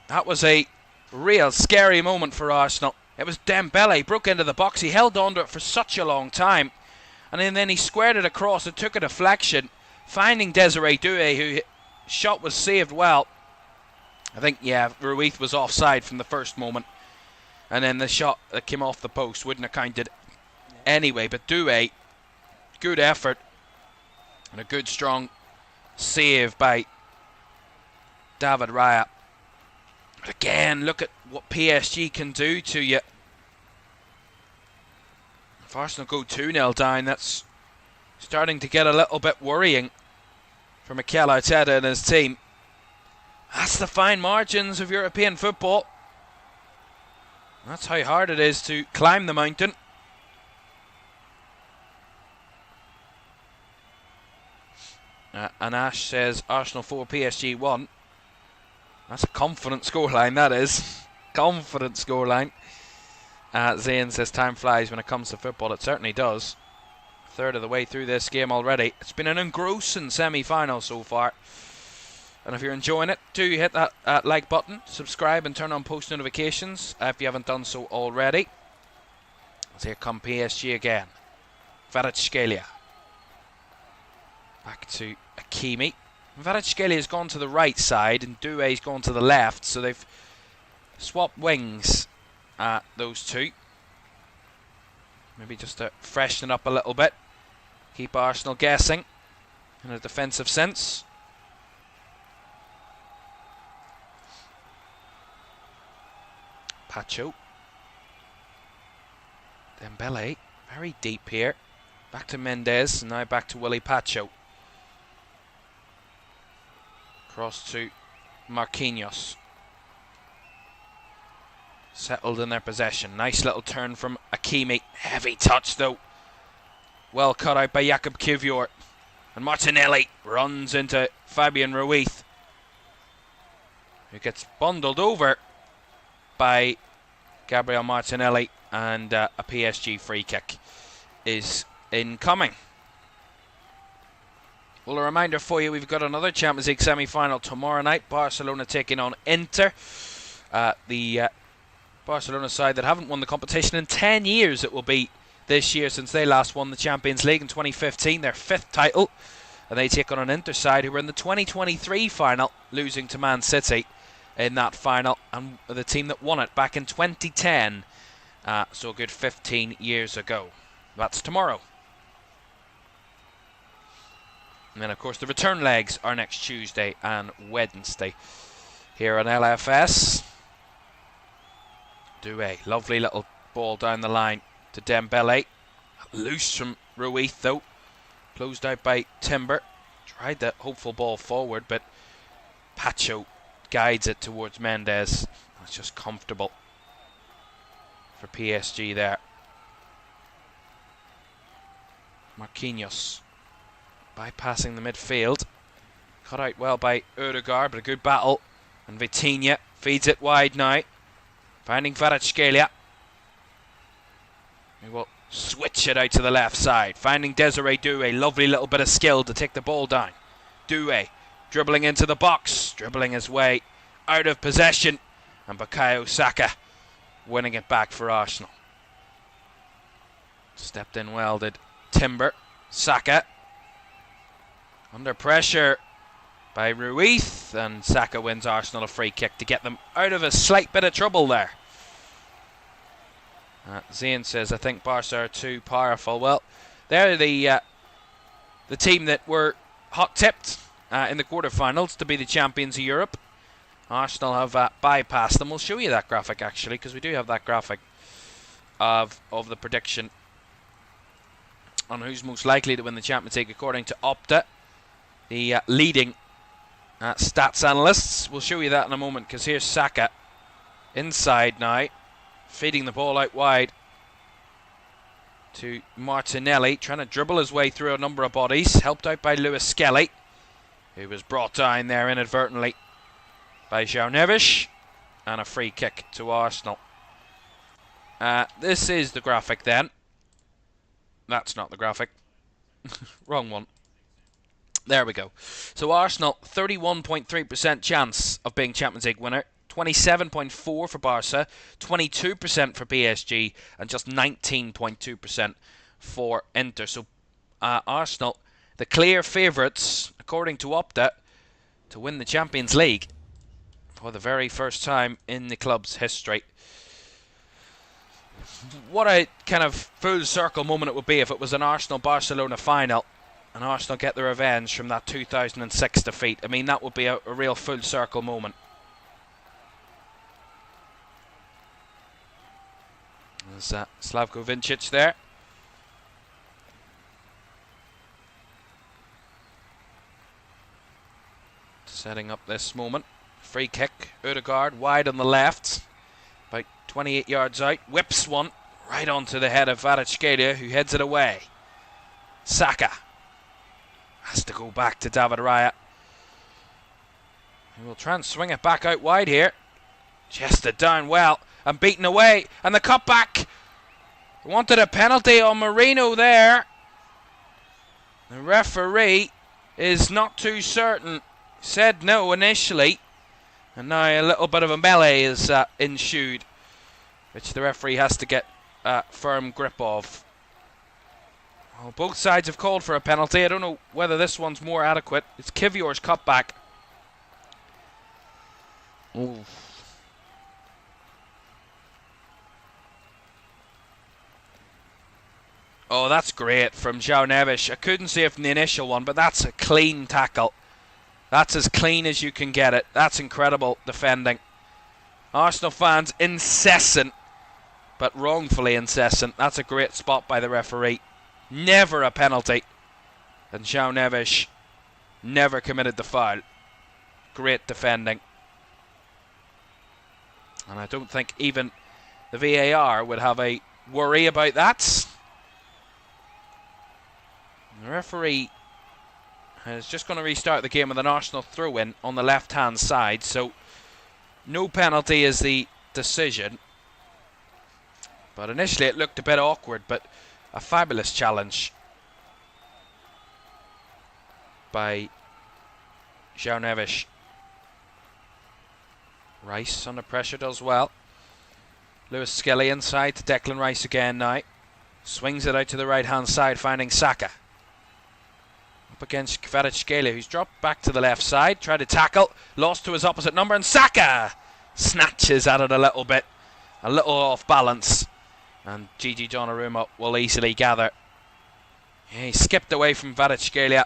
that was a real scary moment for Arsenal. It was Dembele, broke into the box. He held on to it for such a long time. And then he squared it across and took a deflection, finding Desiree Doué, who shot was saved well. I think, yeah, Ruiz was offside from the first moment. And then the shot that came off the post wouldn't have counted anyway. But Doué, good effort. And a good, strong save by David Raya. But again, look at what PSG can do to you. If Arsenal go 2-0 down, that's starting to get a little bit worrying for Mikel Arteta and his team. That's the fine margins of European football. That's how hard it is to climb the mountain. And Ash says Arsenal 4, PSG 1. That's a confident scoreline, that is. Confident scoreline. Zayn says time flies when it comes to football. It certainly does. Third of the way through this game already. It's been an engrossing semi-final so far. And if you're enjoying it, do hit that like button, subscribe and turn on post notifications if you haven't done so already. As here come PSG again. Kvaratskhelia. Back to Hakimi. Kvaratskhelia has gone to the right side and Doué's gone to the left, so they've swapped wings, those two. Maybe just to freshen it up a little bit. Keep Arsenal guessing in a defensive sense. Pacho. Dembele, very deep here. Back to Mendes, and now back to Willy Pacho. Cross to Marquinhos. Settled in their possession. Nice little turn from Hakimi. Heavy touch though. Well cut out by Jakub Kiwior. And Martinelli runs into Fabian Ruiz, who gets bundled over by Gabriel Martinelli, and a PSG free kick is incoming. Well, a reminder for you, we've got another Champions League semi-final tomorrow night. Barcelona taking on Inter. The Barcelona side that haven't won the competition in 10 years it will be this year, since they last won the Champions League in 2015, their 5th title. And they take on an Inter side who were in the 2023 final, losing to Man City in that final, and the team that won it back in 2010, so a good 15 years ago. That's tomorrow. And then, of course, the return legs are next Tuesday and Wednesday here on LFS. Doué, lovely little ball down the line to Dembele. Loose from Ruiz, though. Closed out by Timber. Tried the hopeful ball forward, but Pacho guides it towards Mendes. That's just comfortable for PSG there. Marquinhos. bypassing the midfield. Cut out well by Ødegaard, but a good battle. And Vitinha feeds it wide now. Finding Kvaratskhelia. He will switch it out to the left side. Finding Desiree Doué. Lovely little bit of skill to take the ball down. Doué dribbling into the box. Dribbling his way out of possession. And Bukayo Saka winning it back for Arsenal. Stepped in well, did Timber. Saka under pressure by Ruiz, and Saka wins Arsenal a free kick to get them out of a slight bit of trouble there. Zayn says, I think Barca are too powerful. Well, they're the team that were hot-tipped in the quarterfinals to be the champions of Europe. Arsenal have bypassed them. We'll show you that graphic, actually, because we do have that graphic of the prediction on who's most likely to win the Champions League according to Opta, the leading stats analysts. We'll show you that in a moment, because here's Saka inside now, feeding the ball out wide to Martinelli, trying to dribble his way through a number of bodies, helped out by Lewis Skelly, who was brought down there inadvertently by João Neves, and a free kick to Arsenal. This is the graphic then. That's not the graphic. Wrong one. There we go. So Arsenal, 31.3% chance of being Champions League winner, 27.4% for Barca, 22% for PSG, and just 19.2% for Inter. So Arsenal, the clear favourites, according to Opta, to win the Champions League for the very first time in the club's history. What a kind of full circle moment it would be if it was an Arsenal-Barcelona final and Arsenal get the revenge from that 2006 defeat. I mean, that would be a real full circle moment. There's Slavko Vincic there. Setting up this moment. Free kick. Ødegaard wide on the left. About 28 yards out. Whips one right onto the head of Kvaratskhelia, who heads it away. Saka has to go back to David Raya. He will try and swing it back out wide here. Chested down well and beaten away. And the cutback. Wanted a penalty on Marino there. The referee is not too certain. Said no initially. And now a little bit of a melee is ensued, which the referee has to get firm grip of. Well, both sides have called for a penalty. I don't know whether this one's more adequate. It's Kivior's cutback. Ooh. Oh, that's great from João Neves. I couldn't see it from the initial one, but that's a clean tackle. That's as clean as you can get it. That's incredible defending. Arsenal fans incessant, but wrongfully incessant. That's a great spot by the referee. Never a penalty. And João Neves never committed the foul. Great defending. And I don't think even the VAR would have a worry about that. The referee is just going to restart the game with an Arsenal throw-in on the left-hand side. So no penalty is the decision. But initially it looked a bit awkward, but a fabulous challenge by João Neves. Rice under pressure does well. Lewis Skelly inside to Declan Rice again now. Swings it out to the right-hand side, finding Saka. Up against Kvaratskhelia, who's dropped back to the left side. Tried to tackle, lost to his opposite number, and Saka snatches at it a little bit. A little off balance. And Gigi Donnarumma will easily gather. Yeah, he skipped away from Kvaratskhelia.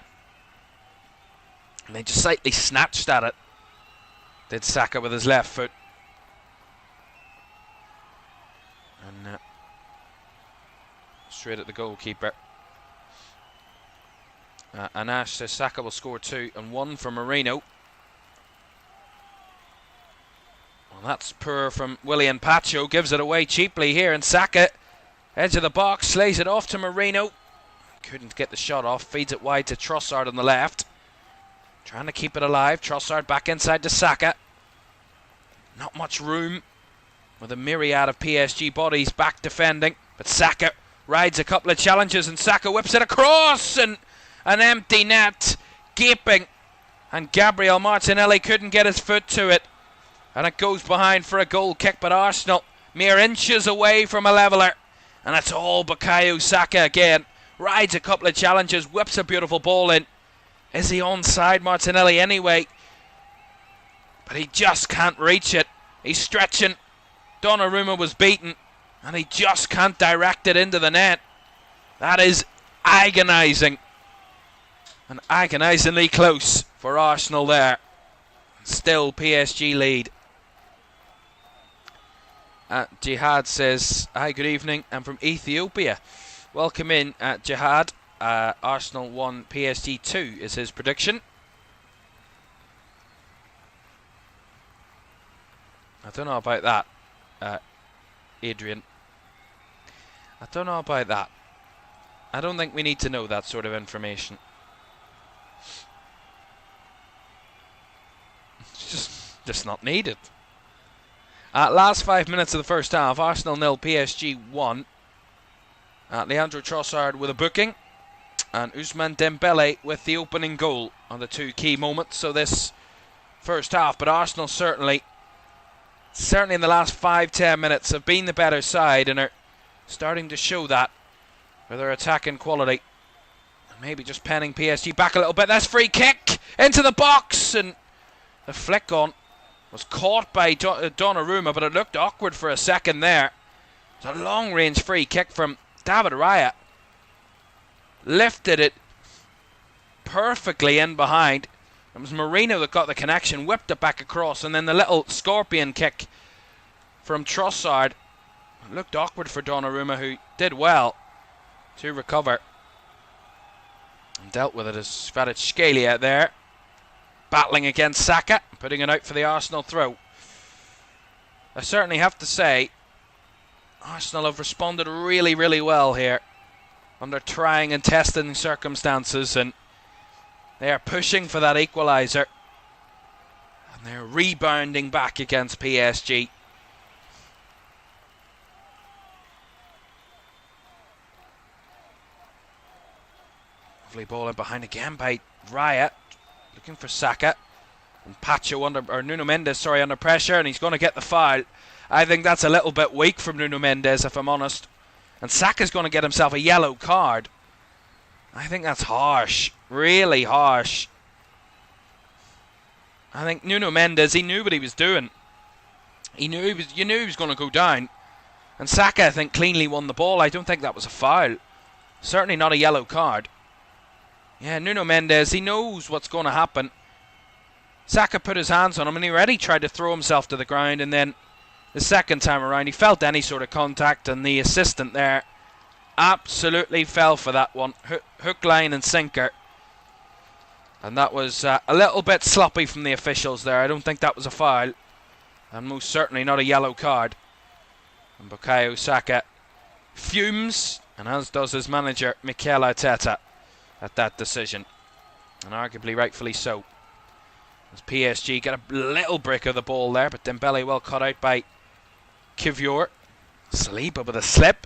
And they just slightly snatched at it. Did Saka with his left foot. And straight at the goalkeeper. And Ash says Saka will score 2 and 1 for Marino. Well, that's poor from Willian Pacho. Gives it away cheaply here. And Saka, edge of the box, slays it off to Marino. Couldn't get the shot off. Feeds it wide to Trossard on the left. Trying to keep it alive. Trossard back inside to Saka. Not much room with a myriad of PSG bodies back defending. But Saka rides a couple of challenges and Saka whips it across and an empty net. Gaping. And Gabriel Martinelli couldn't get his foot to it. And it goes behind for a goal kick. But Arsenal mere inches away from a leveller. And it's all Bukayo Saka again. Rides a couple of challenges. Whips a beautiful ball in. Is he onside, Martinelli, anyway? But he just can't reach it. He's stretching. Donnarumma was beaten. And he just can't direct it into the net. That is agonising. And agonisingly close for Arsenal there. Still PSG lead. Jihad says, hi, good evening. I'm from Ethiopia. Welcome in, Jihad. Arsenal 1, PSG 2 is his prediction. I don't know about that, Adrian. I don't know about that. I don't think we need to know that sort of information. It's just not needed. Last 5 minutes of the first half, Arsenal 0, PSG 1. Leandro Trossard with a booking. And Ousmane Dembele with the opening goal on the two key moments of this first half. But Arsenal certainly in the last 5-10 minutes have been the better side and are starting to show that with their attacking quality. And maybe just penning PSG back a little bit. That's free kick into the box, and the flick on was caught by Donnarumma, but it looked awkward for a second there. It's a long range free kick from David Raya. Lifted it perfectly in behind. It was Marino that got the connection, whipped it back across, and then the little scorpion kick from Trossard. It looked awkward for Donnarumma, who did well to recover. And dealt with it as Kvaratskhelia there. Battling against Saka, putting it out for the Arsenal throw. I certainly have to say, Arsenal have responded really, really well here under trying and testing circumstances, and they are pushing for that equaliser, and they're rebounding back against PSG. Lovely ball in behind again by Raya, looking for Saka, and Nuno Mendes under pressure, and he's going to get the foul. I think that's a little bit weak from Nuno Mendes, if I'm honest. And Saka's going to get himself a yellow card. I think that's harsh. Really harsh. I think Nuno Mendes, he knew what he was doing. You knew he was going to go down. And Saka, I think, cleanly won the ball. I don't think that was a foul. Certainly not a yellow card. Yeah, Nuno Mendes, he knows what's going to happen. Saka put his hands on him and he already tried to throw himself to the ground, and then the second time around he felt any sort of contact, and the assistant there absolutely fell for that one. Hook, line and sinker. And that was a little bit sloppy from the officials there. I don't think that was a foul, and most certainly not a yellow card. And Bukayo Saka fumes, and as does his manager Mikel Arteta at that decision, and arguably rightfully so. As PSG get a little break of the ball there, but Dembele well cut out by Kivior. Saliba with a slip.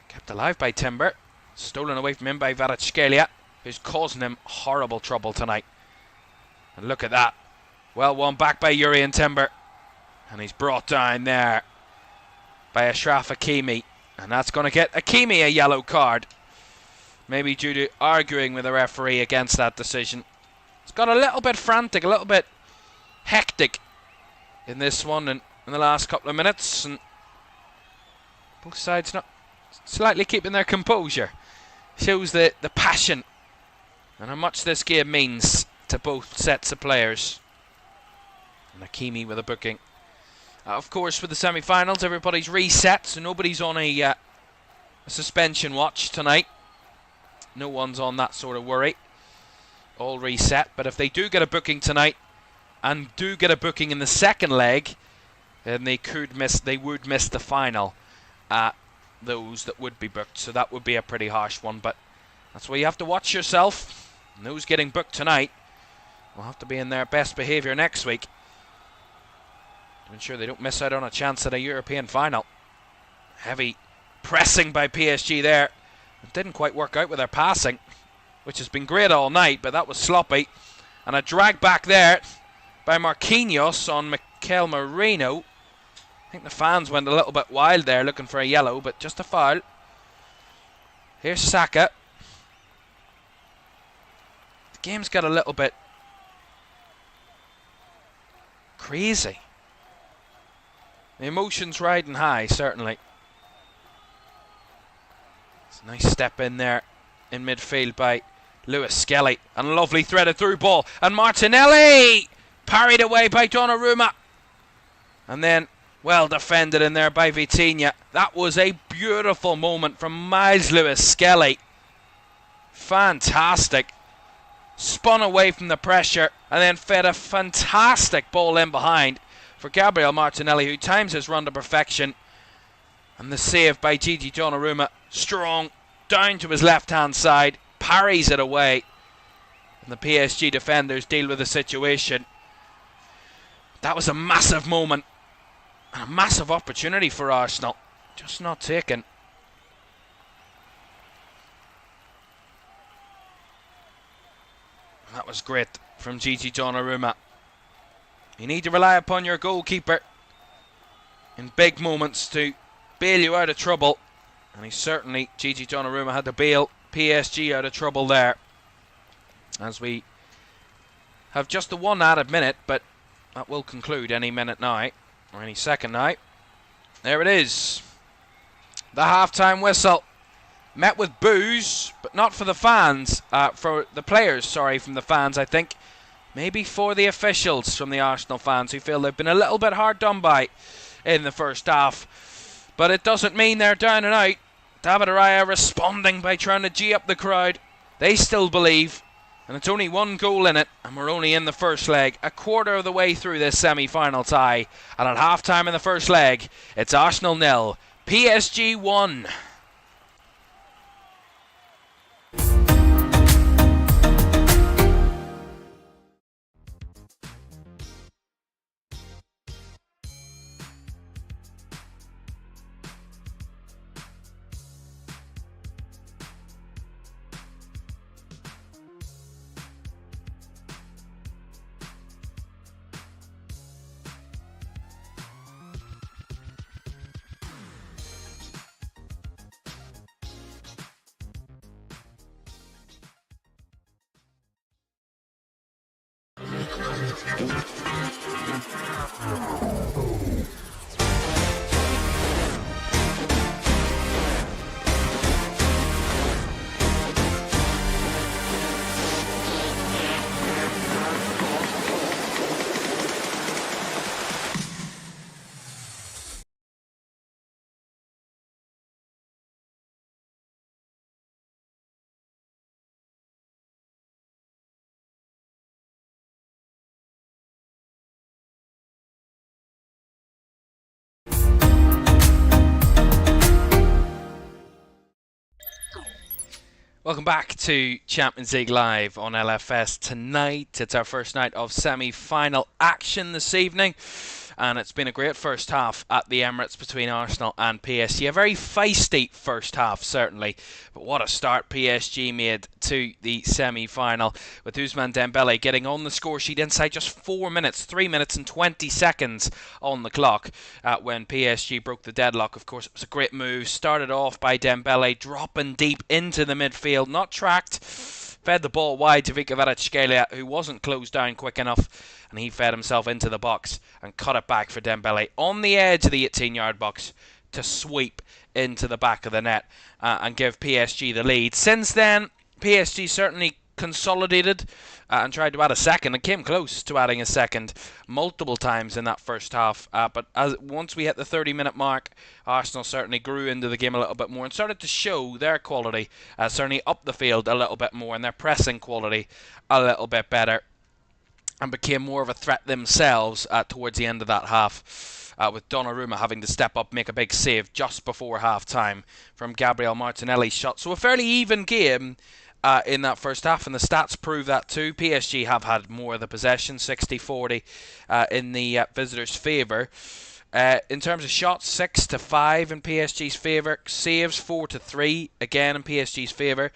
Kept alive by Timber. Stolen away from him by Kvaratskhelia, who's causing him horrible trouble tonight. And look at that. Well won back by Yuri and Timber. And he's brought down there by Achraf Hakimi. And that's going to get Hakimi a yellow card. Maybe due to arguing with the referee against that decision. It's got a little bit frantic, a little bit hectic in this one and in the last couple of minutes. And both sides not slightly keeping their composure. Shows the passion and how much this game means to both sets of players. And Hakimi with a booking. Of course, with the semi-finals, everybody's reset, so nobody's on a suspension watch tonight. No one's on that sort of worry. All reset. But if they do get a booking tonight and do get a booking in the second leg, then they would miss the final. those that would be booked, so that would be a pretty harsh one, but that's why you have to watch yourself. And those getting booked tonight will have to be in their best behaviour next week to ensure they don't miss out on a chance at a European final. Heavy pressing by PSG there. It didn't quite work out with their passing, which has been great all night, but that was sloppy. And a drag back there by Marquinhos on Mikel Merino. I think the fans went a little bit wild there looking for a yellow, but just a foul. Here's Saka. The game's got a little bit crazy. The emotions riding high, certainly. It's a nice step in there in midfield by Lewis Skelly. And a lovely threaded through ball. And Martinelli parried away by Donnarumma. And then well defended in there by Vitinha. That was a beautiful moment from Miles Lewis Skelly. Fantastic. Spun away from the pressure and then fed a fantastic ball in behind for Gabriel Martinelli, who times his run to perfection. And the save by Gigi Donnarumma, strong, down to his left-hand side, parries it away. And the PSG defenders deal with the situation. That was a massive moment and a massive opportunity for Arsenal, just not taken. That was great from Gigi Donnarumma. You need to rely upon your goalkeeper in big moments to bail you out of trouble. And Gigi Donnarumma had to bail PSG out of trouble there. As we have just the one added minute, but that will conclude any minute now, or any second now. There it is. The half-time whistle. Met with boos, but not for the fans. For the players, sorry, from the fans, I think. Maybe for the officials from the Arsenal fans who feel they've been a little bit hard done by in the first half. But it doesn't mean they're down and out. David Raya responding by trying to G up the crowd. They still believe. And it's only one goal in it, and we're only in the first leg. A quarter of the way through this semi-final tie. And at half-time in the first leg, it's Arsenal 0, PSG 1. Welcome back to Champions League Live on LFS tonight. It's our first night of semi-final action this evening. And it's been a great first half at the Emirates between Arsenal and PSG. A very feisty first half, certainly. But what a start PSG made to the semi-final, with Ousmane Dembele getting on the score sheet inside just 4 minutes, 3 minutes and 20 seconds on the clock when PSG broke the deadlock. Of course, it was a great move. Started off by Dembele, dropping deep into the midfield, not tracked. Fed the ball wide to Vika Kvaratskhelia, who wasn't closed down quick enough, and he fed himself into the box and cut it back for Dembele on the edge of the 18-yard box to sweep into the back of the net and give PSG the lead. Since then, PSG certainly consolidated and tried to add a second and came close to adding a second multiple times in that first half. But once we hit the 30-minute mark, Arsenal certainly grew into the game a little bit more and started to show their quality, certainly up the field a little bit more, and their pressing quality a little bit better, and became more of a threat themselves towards the end of that half. with Donnarumma having to step up, make a big save just before half-time from Gabriel Martinelli's shot. So a fairly even game in that first half, and the stats prove that too. PSG have had more of the possession, 60-40 in the visitors' favour. In terms of shots, 6-5 in PSG's favour. Saves, 4-3, again in PSG's favour.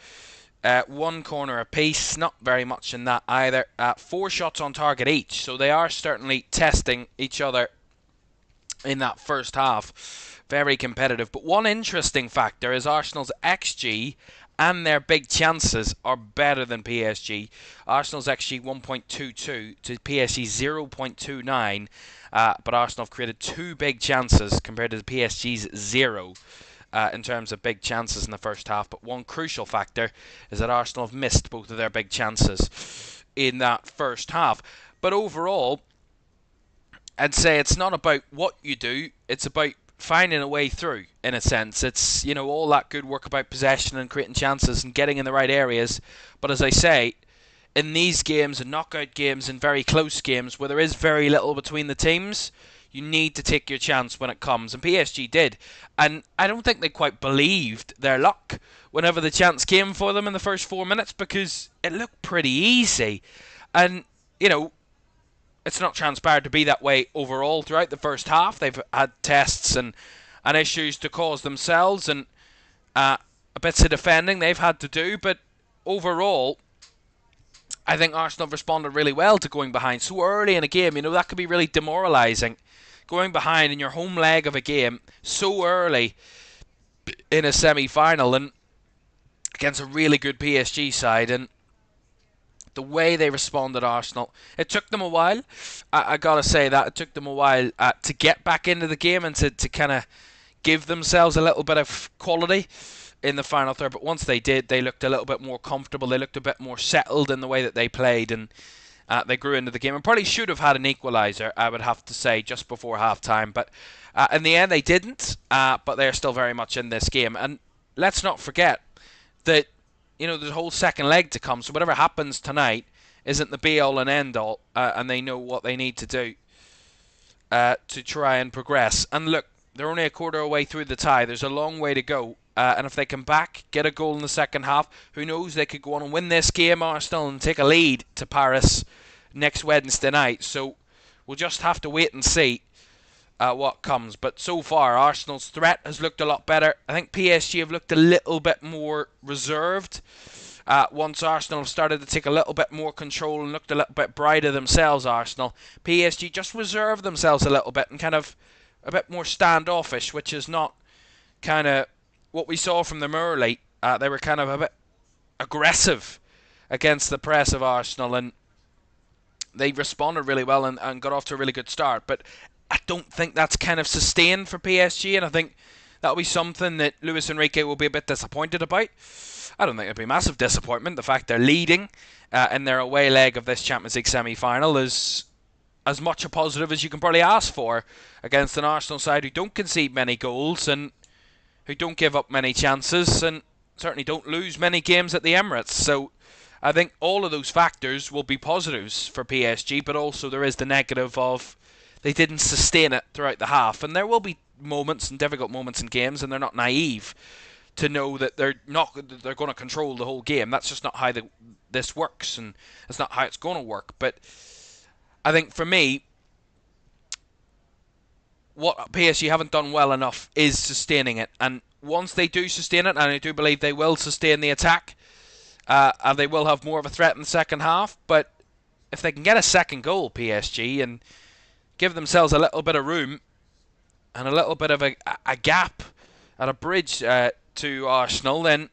One corner apiece, not very much in that either. 4 shots on target each, so they are certainly testing each other in that first half. Very competitive. But one interesting factor is Arsenal's XG and their big chances are better than PSG. Arsenal's XG 1.22 to PSG's 0.29, but Arsenal have created 2 big chances compared to PSG's 0 in terms of big chances in the first half. But one crucial factor is that Arsenal have missed both of their big chances in that first half. But overall, I'd say it's not about what you do, it's about finding a way through, in a sense. It's, you know, all that good work about possession and creating chances and getting in the right areas. But as I say, in these games and knockout games and very close games where there is very little between the teams, you need to take your chance when it comes. And PSG did. And I don't think they quite believed their luck whenever the chance came for them in the first 4 minutes, because it looked pretty easy. And, you know, it's not transpired to be that way overall throughout the first half. They've had tests and issues to cause themselves, and a bits of defending they've had to do. But overall, I think Arsenal have responded really well to going behind so early in a game. You know, that could be really demoralising. Going behind in your home leg of a game so early in a semi-final and against a really good PSG side. And the way they responded, Arsenal, it took them a while. I gotta say that it took them a while to get back into the game and to kind of give themselves a little bit of quality in the final third. But once they did, they looked a little bit more comfortable. They looked a bit more settled in the way that they played, and they grew into the game. And probably should have had an equaliser, I would have to say, just before half-time. But in the end, they didn't. But they're still very much in this game. And let's not forget that, you know, there's a whole second leg to come, so whatever happens tonight isn't the be-all and end-all, and they know what they need to do to try and progress. And look, they're only a quarter away through the tie. There's a long way to go, and if they come back, get a goal in the second half, who knows, they could go on and win this game, Arsenal, and take a lead to Paris next Wednesday night. So we'll just have to wait and see what comes. But so far, Arsenal's threat has looked a lot better. I think PSG have looked a little bit more reserved. Once Arsenal have started to take a little bit more control and looked a little bit brighter themselves, Arsenal, PSG just reserved themselves a little bit and kind of a bit more standoffish, which is not kind of what we saw from them early. They were kind of a bit aggressive against the press of Arsenal, and they responded really well and got off to a really good start. But I don't think that's kind of sustained for PSG, and I think that'll be something that Luis Enrique will be a bit disappointed about. I don't think it'll be a massive disappointment. The fact they're leading in their away leg of this Champions League semi-final is as much a positive as you can probably ask for against an Arsenal side who don't concede many goals and who don't give up many chances and certainly don't lose many games at the Emirates. So I think all of those factors will be positives for PSG, but also there is the negative of they didn't sustain it throughout the half. And there will be moments and difficult moments in games, and they're not naive to know that they're going to control the whole game. That's just not how this works, and that's not how it's going to work. But I think for me, what PSG haven't done well enough is sustaining it. And once they do sustain it, and I do believe they will sustain the attack, and they will have more of a threat in the second half. But if they can get a second goal, PSG, and give themselves a little bit of room and a little bit of a gap and a bridge to Arsenal, then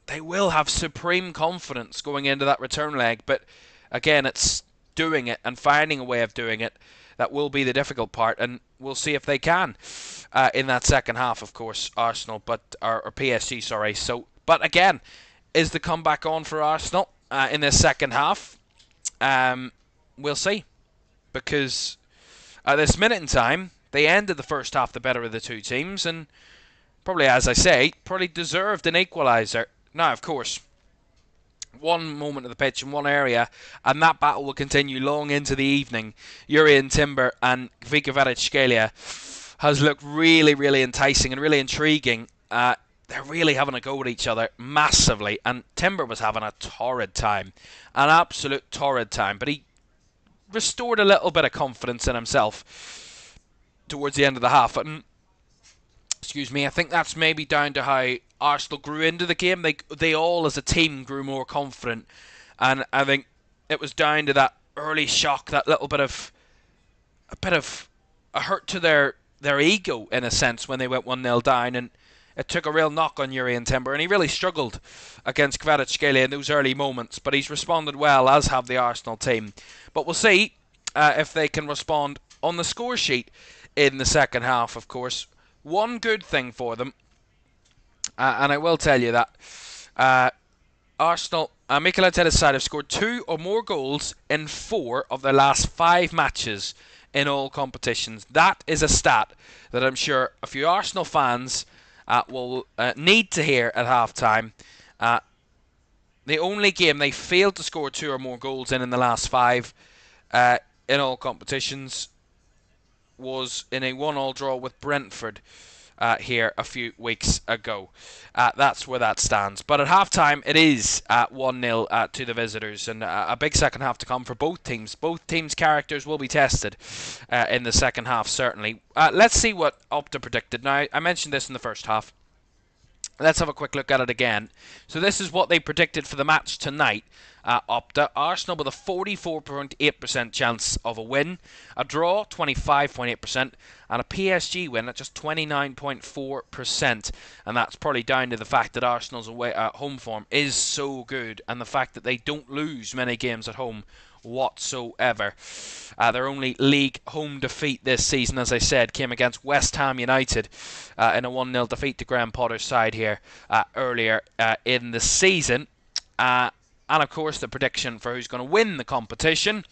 they will have supreme confidence going into that return leg. But again, it's doing it and finding a way of doing it that will be the difficult part, and we'll see if they can in that second half, of course, Arsenal, or PSG, sorry. So, but again, is the comeback on for Arsenal in this second half? We'll see, because at this minute in time, they ended the first half the better of the two teams, and probably, as I say, probably deserved an equaliser. Now, of course, one moment of the pitch in one area, and that battle will continue long into the evening. Jurrien Timber and Vika Kvaratskhelia has looked really, really enticing and really intriguing. They're really having a go at each other massively, and Timber was having a torrid time, an absolute torrid time, but he restored a little bit of confidence in himself towards the end of the half. And excuse me, I think that's maybe down to how Arsenal grew into the game. They all as a team grew more confident, and I think it was down to that early shock, that little bit of a hurt to their ego in a sense when they went 1-0 down, and it took a real knock on Jurrien Timber, and he really struggled against Kvaratskhelia in those early moments, but he's responded well, as have the Arsenal team. But we'll see if they can respond on the score sheet in the second half, of course. One good thing for them, and I will tell you that Arsenal, Mikel Arteta's side have scored 2 or more goals in 4 of their last 5 matches in all competitions. That is a stat that I'm sure a few Arsenal fans will need to hear at half-time. The only game they failed to score 2 or more goals in the last 5 in all competitions was in a 1-1 draw with Brentford here a few weeks ago. That's where that stands. But at half-time, it is 1-0 to the visitors, and a big second half to come for both teams. Both teams' characters will be tested in the second half, certainly. Let's see what Opta predicted. Now, I mentioned this in the first half. Let's have a quick look at it again. So this is what they predicted for the match tonight. Opta, Arsenal with a 44.8% chance of a win, a draw 25.8%, and a PSG win at just 29.4%. And that's probably down to the fact that Arsenal's home form is so good, and the fact that they don't lose many games at home whatsoever. Their only league home defeat this season, as I said, came against West Ham United in a 1-0 defeat to Graham Potter's side here earlier in the season. And of course the prediction for who's going to win the competition.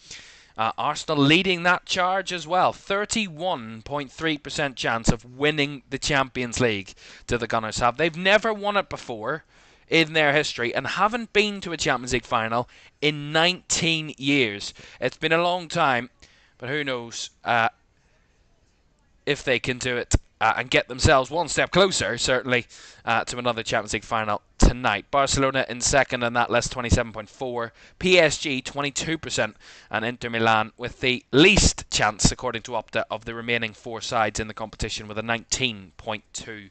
Arsenal leading that charge as well. 31.3% chance of winning the Champions League do the Gunners have. They've never won it before in their history and haven't been to a Champions League final in 19 years. It's been a long time, but who knows if they can do it and get themselves one step closer, certainly, to another Champions League final tonight. Barcelona in second on that list, 27.4%. PSG, 22%. And Inter Milan with the least chance, according to Opta, of the remaining 4 sides in the competition with a 19.2%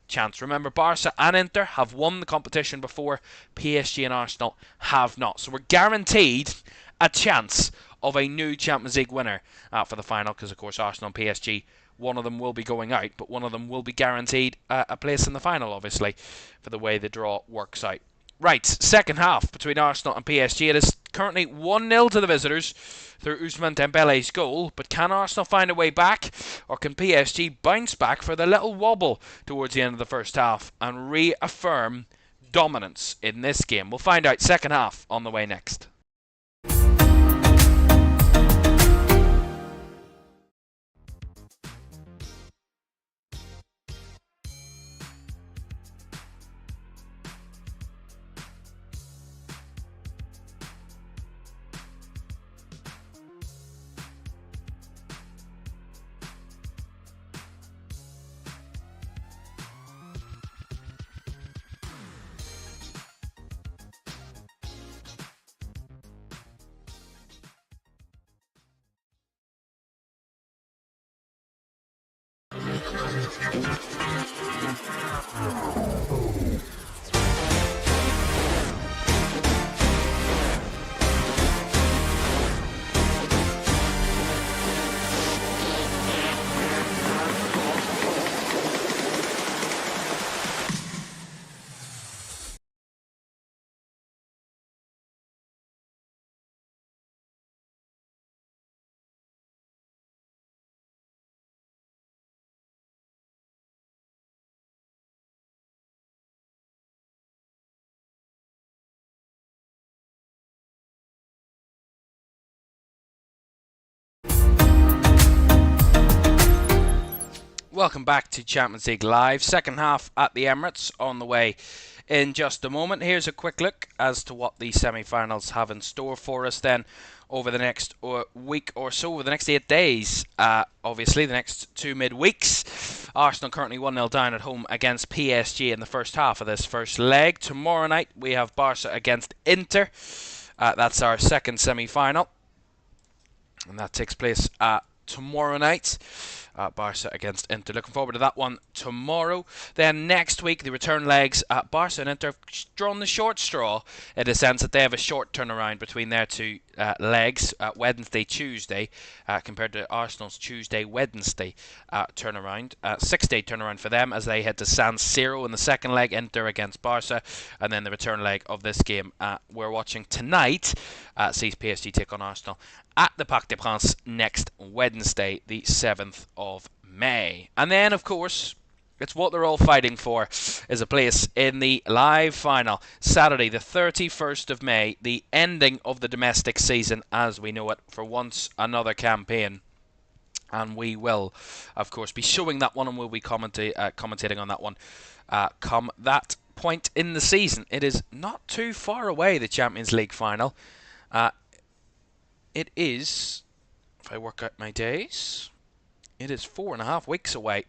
chance. Remember, Barca and Inter have won the competition before. PSG and Arsenal have not. So we're guaranteed a chance of a new Champions League winner for the final, because, of course, Arsenal and PSG, one of them will be going out, but one of them will be guaranteed a place in the final, obviously, for the way the draw works out. Right, second half between Arsenal and PSG. It is currently 1-0 to the visitors through Ousmane Dembele's goal, but can Arsenal find a way back, or can PSG bounce back for the little wobble towards the end of the first half and reaffirm dominance in this game? We'll find out second half on the way next. Welcome back to Champions League Live. Second half at the Emirates on the way in just a moment. Here's a quick look as to what the semi-finals have in store for us then over the next week or so, over the next 8 days. Obviously, the next 2 midweeks. Arsenal currently 1-0 down at home against PSG in the first half of this first leg. Tomorrow night, we have Barca against Inter. That's our second semi-final. And that takes place tomorrow night. Barca against Inter. Looking forward to that one tomorrow. Then next week, the return legs at Barca and Inter have drawn the short straw in the sense that they have a short turnaround between their two legs, Wednesday, Tuesday, compared to Arsenal's Tuesday, Wednesday turnaround. 6-day turnaround for them as they head to San Siro in the second leg, Inter against Barca, and then the return leg of this game we're watching tonight sees PSG take on Arsenal at the Parc des Princes next Wednesday, the 7th of May. And then, of course, it's what they're all fighting for, is a place in the live final. Saturday, the 31st of May, the ending of the domestic season as we know it for once another campaign. And we will, of course, be showing that one and we'll be commentating on that one come that point in the season. It is not too far away, the Champions League final. It is, if I work out my days, it is 4.5 weeks away.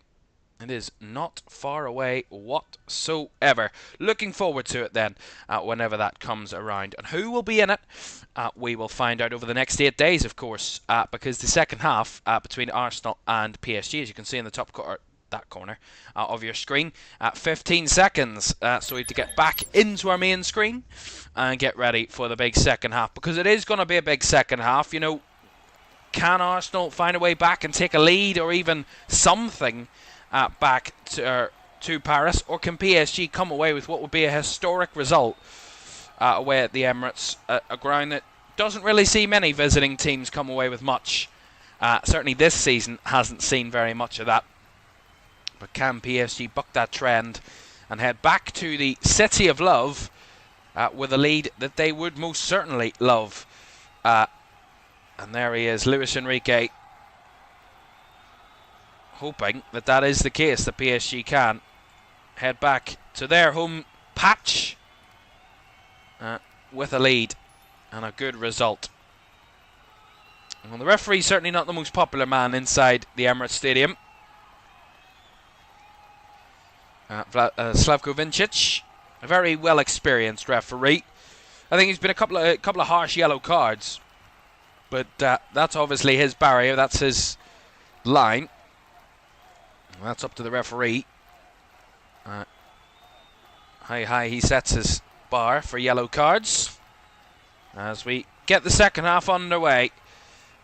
It is not far away whatsoever. Looking forward to it then, whenever that comes around. And who will be in it, we will find out over the next 8 days, of course, because the second half between Arsenal and PSG, as you can see in the top corner, that corner of your screen, 15 seconds. So we have to get back into our main screen and get ready for the big second half, because it is going to be a big second half. You know, can Arsenal find a way back and take a lead or even something back to Paris, or can PSG come away with what would be a historic result away at the Emirates, a ground that doesn't really see many visiting teams come away with much. Certainly this season hasn't seen very much of that. But can PSG buck that trend and head back to the City of Love with a lead that they would most certainly love? And there he is, Luis Enrique, hoping that that is the case, that PSG can head back to their home patch with a lead and a good result. Well, the referee's certainly not the most popular man inside the Emirates Stadium. Slavko Vincic, a very well experienced referee. I think he's been a couple of harsh yellow cards, but that's obviously his barrier, that's his line. That's up to the referee. High he sets his bar for yellow cards as we get the second half underway.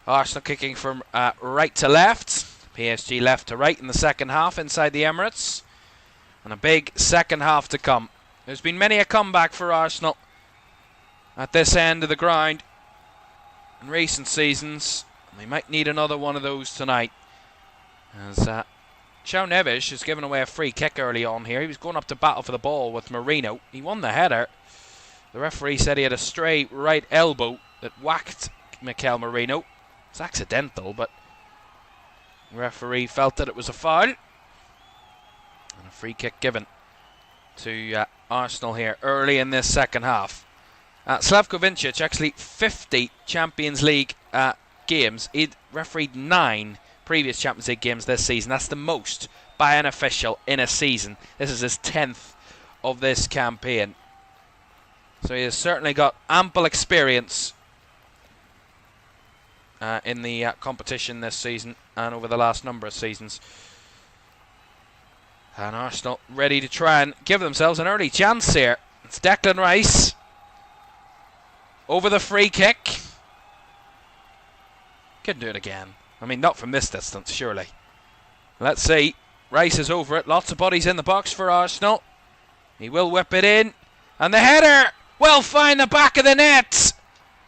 Arsenal kicking from right to left, PSG left to right in the second half inside the Emirates. And a big second half to come. There's been many a comeback for Arsenal at this end of the ground in recent seasons. And they might need another one of those tonight. As João Neves has given away a free kick early on here. He was going up to battle for the ball with Marino. He won the header. The referee said he had a stray right elbow that whacked Mikel Merino. It's accidental, but the referee felt that it was a foul. And a free kick given to Arsenal here early in this second half. Slavko Vincic, actually 50 Champions League games. He'd refereed 9 previous Champions League games this season. That's the most by an official in a season. This is his 10th of this campaign. So he has certainly got ample experience in the competition this season and over the last number of seasons. And Arsenal ready to try and give themselves an early chance here. It's Declan Rice over the free kick. Can do it again. I mean, not from this distance, surely. Let's see. Rice is over it. Lots of bodies in the box for Arsenal. He will whip it in. And the header will find the back of the net.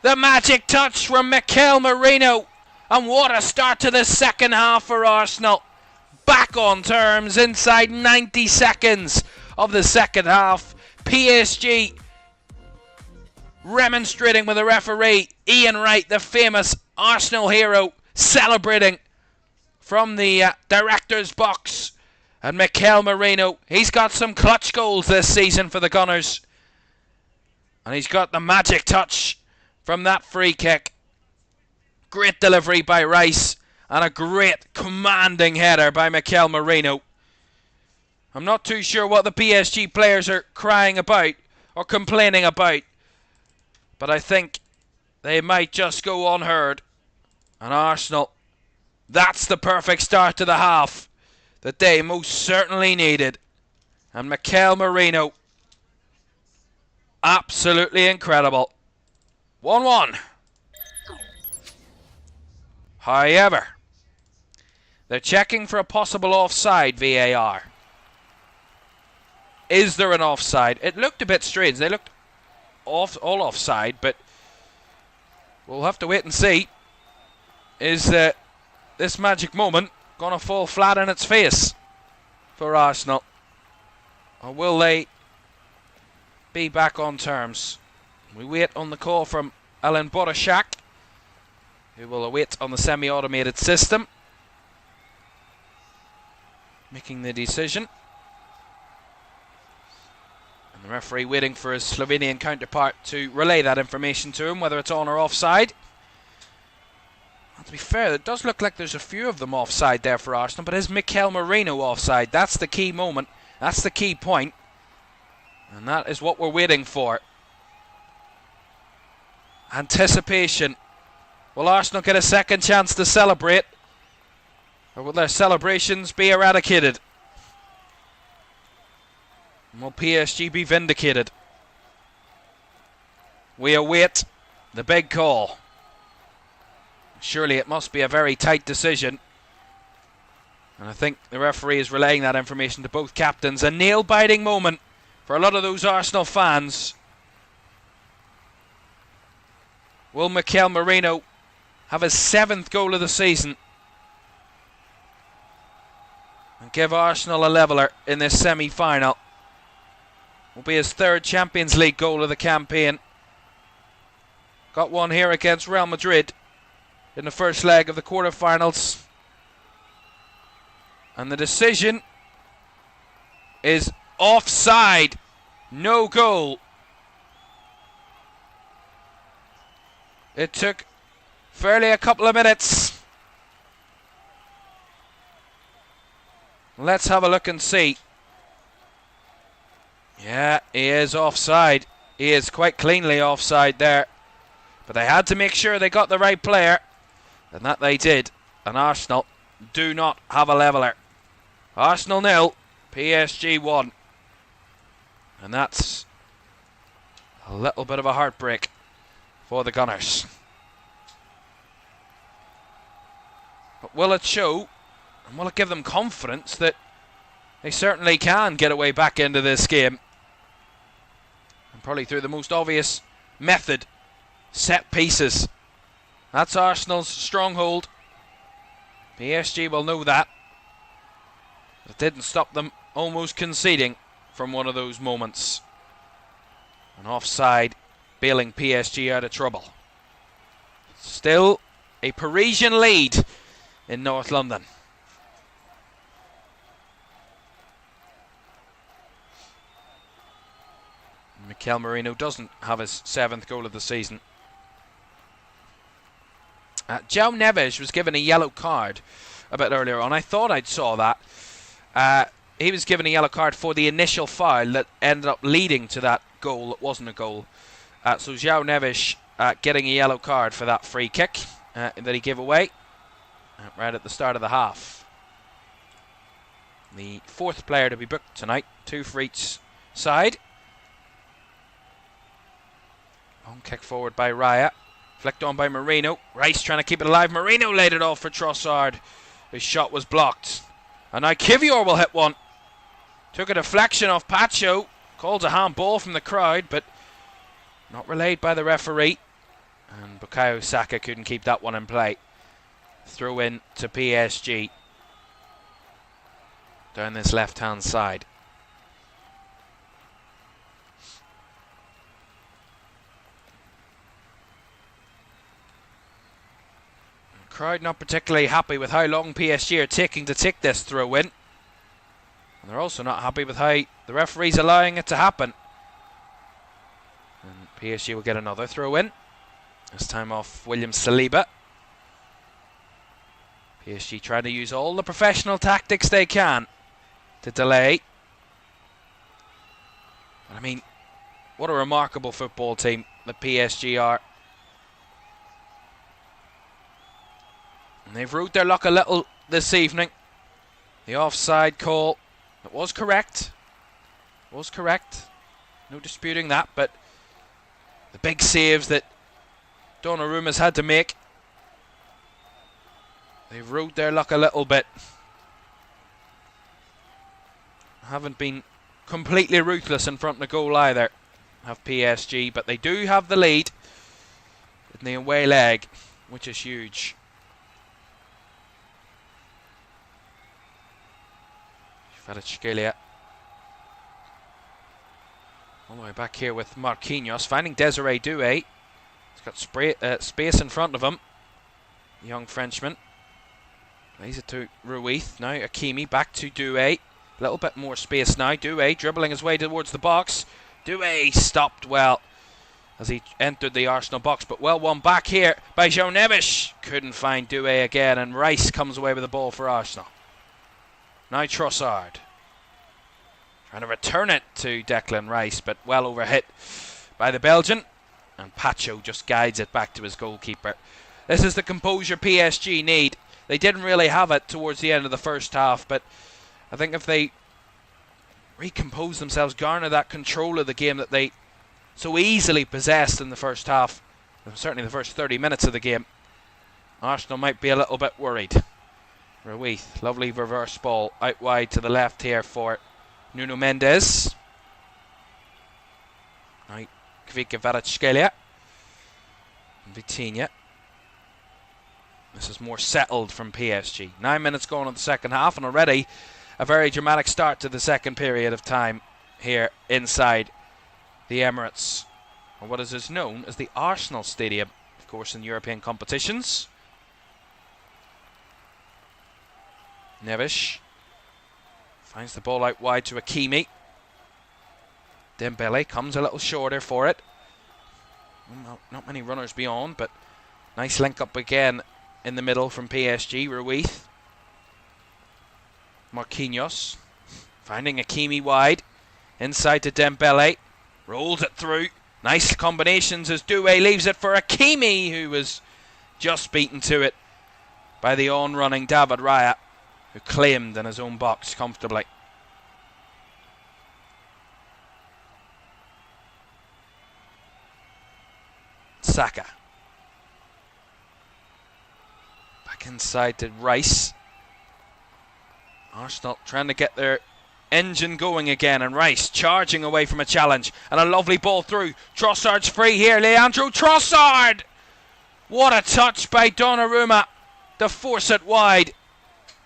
The magic touch from Mikel Merino. And what a start to the second half for Arsenal. Back on terms inside 90 seconds of the second half. PSG remonstrating with the referee. Ian Wright, the famous Arsenal hero, celebrating from the director's box And Mikel Merino, he's got some clutch goals this season for the Gunners. And he's got the magic touch from that free kick. Great delivery by Rice. And a great commanding header by Mikel Merino. I'm not too sure what the PSG players are crying about or complaining about. But I think they might just go unheard. And Arsenal, that's the perfect start to the half that they most certainly needed. And Mikel Merino, absolutely incredible. 1-1. However, they're checking for a possible offside, VAR. Is there an offside? It looked a bit strange. They looked all offside, but we'll have to wait and see. Is this magic moment going to fall flat on its face for Arsenal? Or will they be back on terms? We wait on the call from Alan Borashak, who will await on the semi-automated system, making the decision. And the referee waiting for his Slovenian counterpart to relay that information to him, whether it's on or offside. To be fair, it does look like there's a few of them offside there for Arsenal, but is Mikel Merino offside? That's the key moment. That's the key point. And that is what we're waiting for. Anticipation. Will Arsenal get a second chance to celebrate? Or will their celebrations be eradicated? And will PSG be vindicated? We await the big call. Surely it must be a very tight decision. And I think the referee is relaying that information to both captains. A nail-biting moment for a lot of those Arsenal fans. Will Mikel Merino have his 7th goal of the season and give Arsenal a leveller in this semi-final? Will be his 3rd Champions League goal of the campaign. Got one here against Real Madrid in the first leg of the quarterfinals. And the decision is offside. No goal. It took fairly a couple of minutes. Let's have a look and see. Yeah, he is offside. He is quite cleanly offside there. But they had to make sure they got the right player. And that they did. And Arsenal do not have a leveller. Arsenal 0, PSG 1. And that's a little bit of a heartbreak for the Gunners. But will it show, and will it give them confidence that they certainly can get away back into this game? And probably through the most obvious method, set pieces. That's Arsenal's stronghold. PSG will know that. It didn't stop them almost conceding from one of those moments. An offside bailing PSG out of trouble. Still a Parisian lead in North London. Mikel Merino doesn't have his 7th goal of the season. João Neves was given a yellow card a bit earlier on. I thought I saw that. He was given a yellow card for the initial foul that ended up leading to that goal. It wasn't a goal. So João Neves getting a yellow card for that free kick that he gave away right at the start of the half. The 4th player to be booked tonight, 2 for each side. Long kick forward by Raya. Flicked on by Merino. Rice trying to keep it alive. Merino laid it off for Trossard. His shot was blocked. And now Kivior will hit one. Took a deflection off Pacho. Called a handball from the crowd, but not relayed by the referee. And Bukayo Saka couldn't keep that one in play. Throw in to PSG. Down this left-hand side. Crowd not particularly happy with how long PSG are taking to take this throw in. And they're also not happy with how the referee's allowing it to happen. And PSG will get another throw in. This time off William Saliba. PSG trying to use all the professional tactics they can to delay. But I mean, what a remarkable football team the PSG are. And they've ruled their luck a little this evening. The offside call, it was correct. It was correct. No disputing that, but the big saves that Donnarumma's had to make, they've ruled their luck a little bit. Haven't been completely ruthless in front of the goal either, have PSG, but they do have the lead in the away leg, which is huge. Kvaratskhelia all the way back here with Marquinhos, finding Desiree Doué. He's got space in front of him, the young Frenchman. Lays it to Ruiz, now Hakimi, back to Doué. A little bit more space now, Doué dribbling his way towards the box. Doué stopped well as he entered the Arsenal box, but well won back here by João Neves. Couldn't find Doué again, and Rice comes away with the ball for Arsenal. Now Trossard trying to return it to Declan Rice, but well overhit by the Belgian, and Pacho just guides it back to his goalkeeper. This is the composure PSG need. They didn't really have it towards the end of the first half, but I think if they recompose themselves, garner that control of the game that they so easily possessed in the first half, certainly the first 30 minutes of the game, Arsenal might be a little bit worried. Ruiz, lovely reverse ball out wide to the left here for Nuno Mendes. Now Kvaratskhelia and Vitinha. This is more settled from PSG. 9 minutes gone in the second half, and already a very dramatic start to the second period of time here inside the Emirates, or what is known as the Arsenal Stadium, of course, in European competitions. Neves finds the ball out wide to Hakimi. Dembele comes a little shorter for it. Well, not many runners beyond, but nice link up again in the middle from PSG. Ruiz. Marquinhos finding Hakimi wide. Inside to Dembele. Rolls it through. Nice combinations as Doué leaves it for Hakimi, who was just beaten to it by the on-running David Raya, who claimed in his own box comfortably. Saka. Back inside to Rice. Arsenal trying to get their engine going again, and Rice charging away from a challenge, and a lovely ball through. Trossard's free here. Leandro Trossard! What a touch by Donnarumma to force it wide.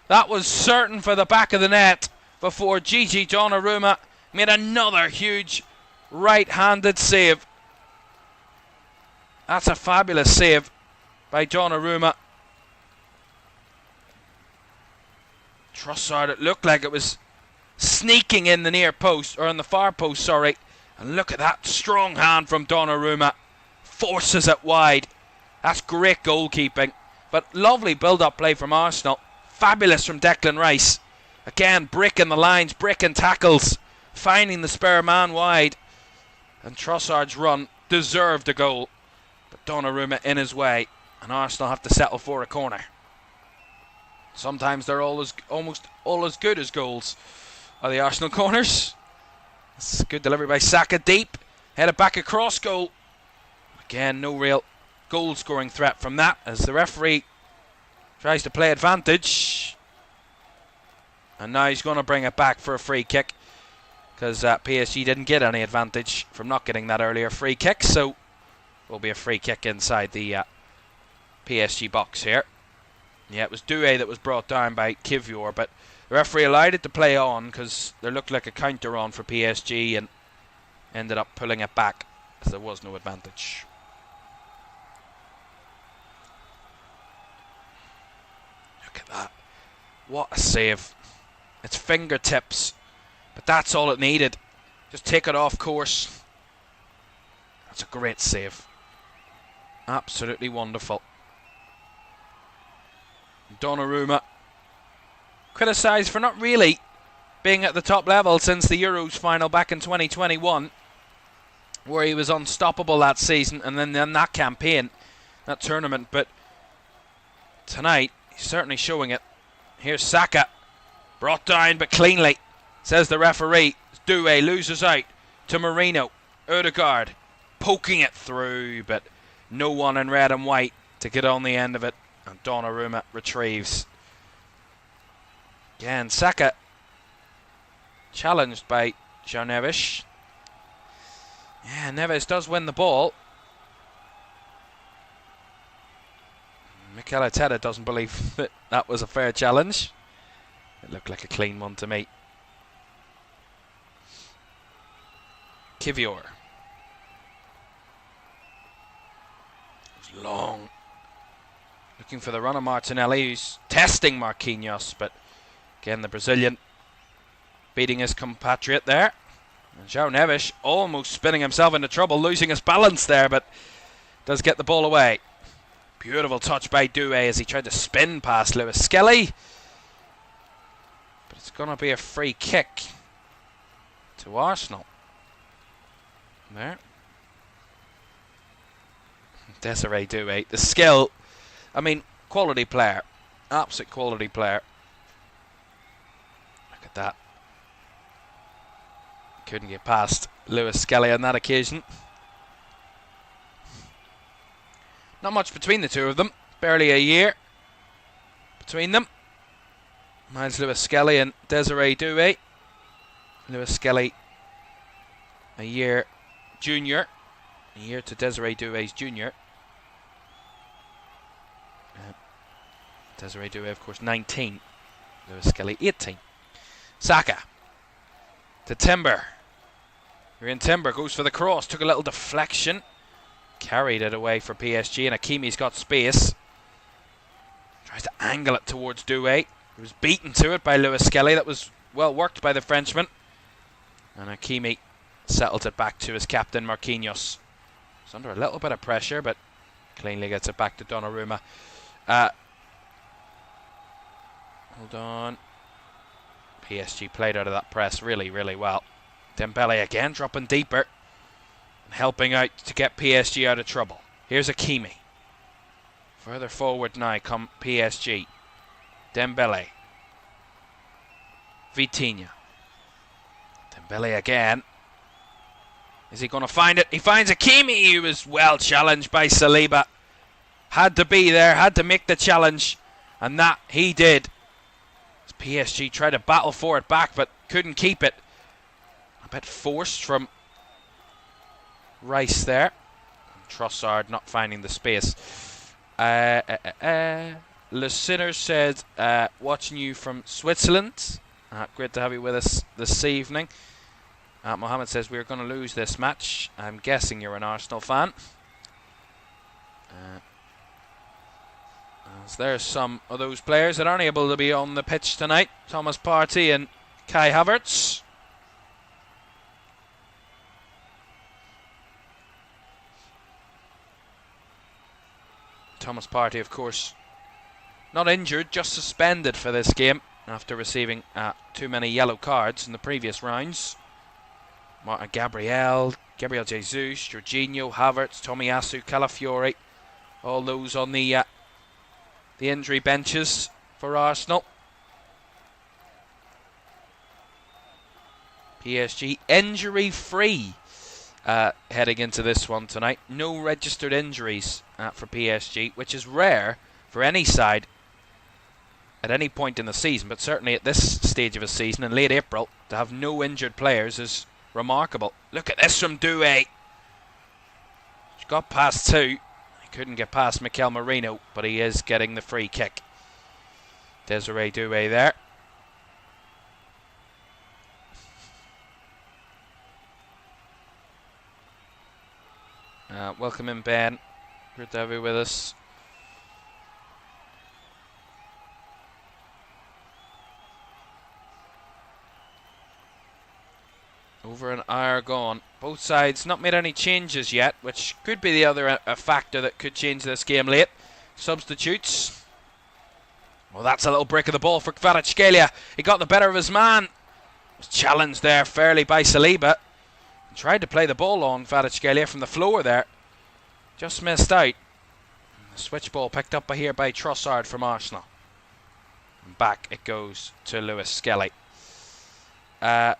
That was certain for the back of the net before Gigi Donnarumma made another huge right-handed save. That's a fabulous save by Donnarumma. Trossard, it looked like it was sneaking in the near post, or in the far post, sorry. And look at that strong hand from Donnarumma. Forces it wide. That's great goalkeeping. But lovely build-up play from Arsenal. Fabulous from Declan Rice. Again, breaking the lines, breaking tackles, finding the spare man wide. And Trossard's run deserved a goal, but Donnarumma in his way, and Arsenal have to settle for a corner. Sometimes they're almost all as good as goals, are the Arsenal corners. It's a good delivery by Saka, deep, headed back across goal. Again, no real goal-scoring threat from that, as the referee tries to play advantage. And now he's going to bring it back for a free kick, because PSG didn't get any advantage from not getting that earlier free kick. So will be a free kick inside the PSG box here. Yeah, it was Doué that was brought down by Kivior, but the referee allowed it to play on because there looked like a counter on for PSG, and ended up pulling it back because there was no advantage. Look at that. What a save. It's fingertips But that's all it needed. Just take it off course. That's a great save. Absolutely wonderful. Donnarumma criticised for not really being at the top level since the Euros final back in 2021, where he was unstoppable that season, and then in that campaign, that tournament. But tonight, he's certainly showing it. Here's Saka, brought down but cleanly, says the referee. Doué loses out to Marino. Odegaard poking it through, but no one in red and white to get on the end of it, and Donnarumma retrieves. Again, Saka challenged by João Neves. Yeah, Neves does win the ball. Mikel Arteta doesn't believe that that was a fair challenge. It looked like a clean one to me. Kivior. It was long. Looking for the run of Martinelli, who's testing Marquinhos, but again the Brazilian beating his compatriot there. And João Neves almost spinning himself into trouble, losing his balance there, but does get the ball away. Beautiful touch by Doué as he tried to spin past Lewis Skelly. But it's going to be a free kick to Arsenal. There. Desiree Doué. The skill, I mean, quality player. Absolute quality player. Look at that. Couldn't get past Lewis Skelly on that occasion. Not much between the two of them. Barely a year between them. Mine's Lewis Skelly and Desiree Doué. Lewis Skelly a year junior. A year to Desiree Doué's junior. Desiree Doué, of course, 19. Lewis Skelly, 18. Saka to Timber. You're in Timber, goes for the cross. Took a little deflection. Carried it away for PSG, and Hakimi's got space. Tries to angle it towards Doué. He was beaten to it by Lewis Skelly. That was well worked by the Frenchman. And Hakimi settled it back to his captain, Marquinhos. He's under a little bit of pressure, but cleanly gets it back to Donnarumma. Hold on. PSG played out of that press really, really well. Dembele again dropping deeper and helping out to get PSG out of trouble. Here's Hakimi. Further forward now come PSG. Dembele. Vitinha. Dembele again. Is he going to find it? He finds Hakimi. He was well challenged by Saliba. Had to be there, had to make the challenge, and that he did. As PSG tried to battle for it back, but couldn't keep it. A bit forced from Rice there. And Trossard not finding the space. Le Sinner said, watching you from Switzerland. Great to have you with us this evening. Mohammed says, we're going to lose this match. I'm guessing you're an Arsenal fan. As there's some of those players that aren't able to be on the pitch tonight. Thomas Partey and Kai Havertz. Thomas Partey, of course, not injured, just suspended for this game after receiving too many yellow cards in the previous rounds. Martin Gabriel Jesus, Jorginho, Havertz, Tomiyasu, Calafiori, all those on the injury benches for Arsenal. PSG injury-free heading into this one tonight. No registered injuries for PSG, which is rare for any side at any point in the season, but certainly at this stage of a season in late April, to have no injured players is remarkable. Look at this from Doué. He got past two. He couldn't get past Mikel Merino, but he is getting the free kick. Desiree Doué there. Welcome in, Ben. Good to have you with us. Over an hour gone. Both sides not made any changes yet, which could be the other factor that could change this game late. Substitutes. Well, that's a little break of the ball for Kvaratskhelia. He got the better of his man. Was challenged there fairly by Saliba. Tried to play the ball on Kvaratskhelia from the floor there. Just missed out. The switch ball picked up here by Trossard from Arsenal. And back it goes to Lewis Skelly. Ads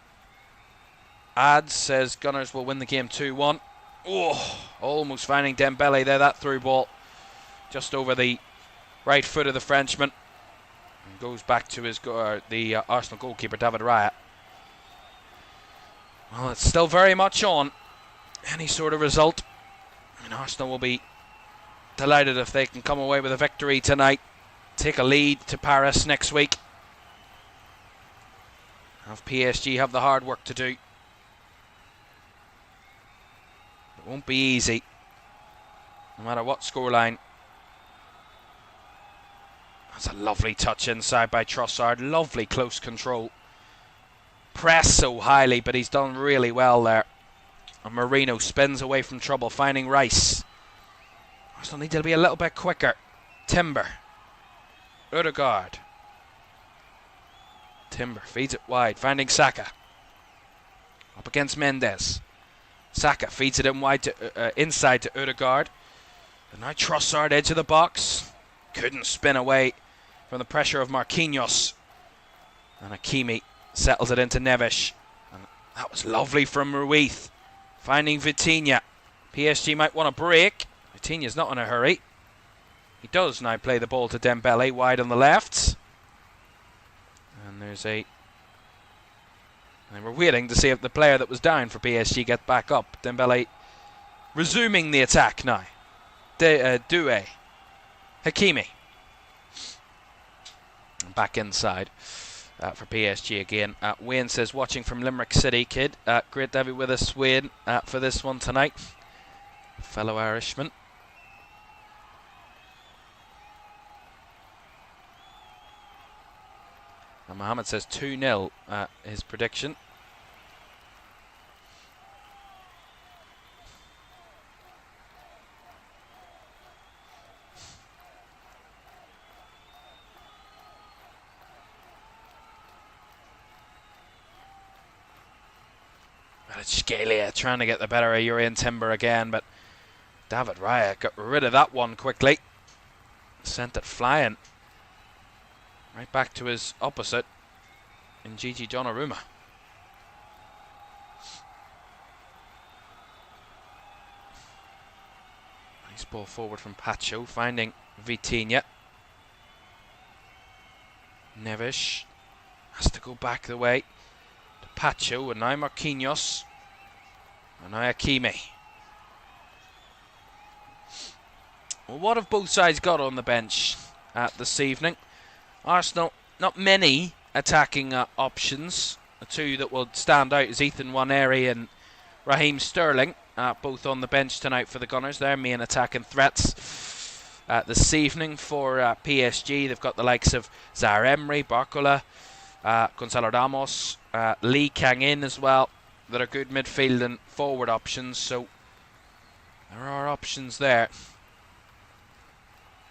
says Gunners will win the game 2-1. Oh, almost finding Dembele there. That through ball just over the right foot of the Frenchman. And goes back to his the Arsenal goalkeeper, David Raya. Well, it's still very much on. Any sort of result. And Arsenal will be delighted if they can come away with a victory tonight. Take a lead to Paris next week. Have PSG have the hard work to do. It won't be easy, no matter what scoreline. That's a lovely touch inside by Trossard. Lovely close control. Pressed so highly, but he's done really well there. And Marino spins away from trouble, finding Rice. Arsenal need to be a little bit quicker. Timber. Ødegaard. Timber feeds it wide, finding Saka. Up against Mendes. Saka feeds it in wide to, inside to Ødegaard. And now Trossard, edge of the box. Couldn't spin away from the pressure of Marquinhos. And Hakimi settles it into Neves. And that was lovely from Ruiz. Finding Vitinha. PSG might want a break. Vitinha's not in a hurry. He does now play the ball to Dembele wide on the left. And there's a... And we're waiting to see if the player that was down for PSG gets back up. Dembele resuming the attack now. Doué. Hakimi. And back inside for PSG again. Wayne says, watching from Limerick City, kid. Great to have you with us, Wayne, for this one tonight. Fellow Irishman. And Mohammed says 2-0, his prediction. Scalia trying to get the better of Urian Timber again, but David Raya got rid of that one quickly. Sent it flying. Right back to his opposite in Gigi Donnarumma. Nice ball forward from Pacho, finding Vitinha. Neves has to go back the way to Pacho, and now Marquinhos. And now Hakimi. Well, what have both sides got on the bench this evening? Arsenal, not many attacking options. The two that will stand out is Ethan Nwaneri and Raheem Sterling, both on the bench tonight for the Gunners. Their main attacking threats this evening for PSG. They've got the likes of Zaire Emery, Barcola, Gonzalo Ramos, Lee Kang-in as well, that are good midfield and forward options. So there are options there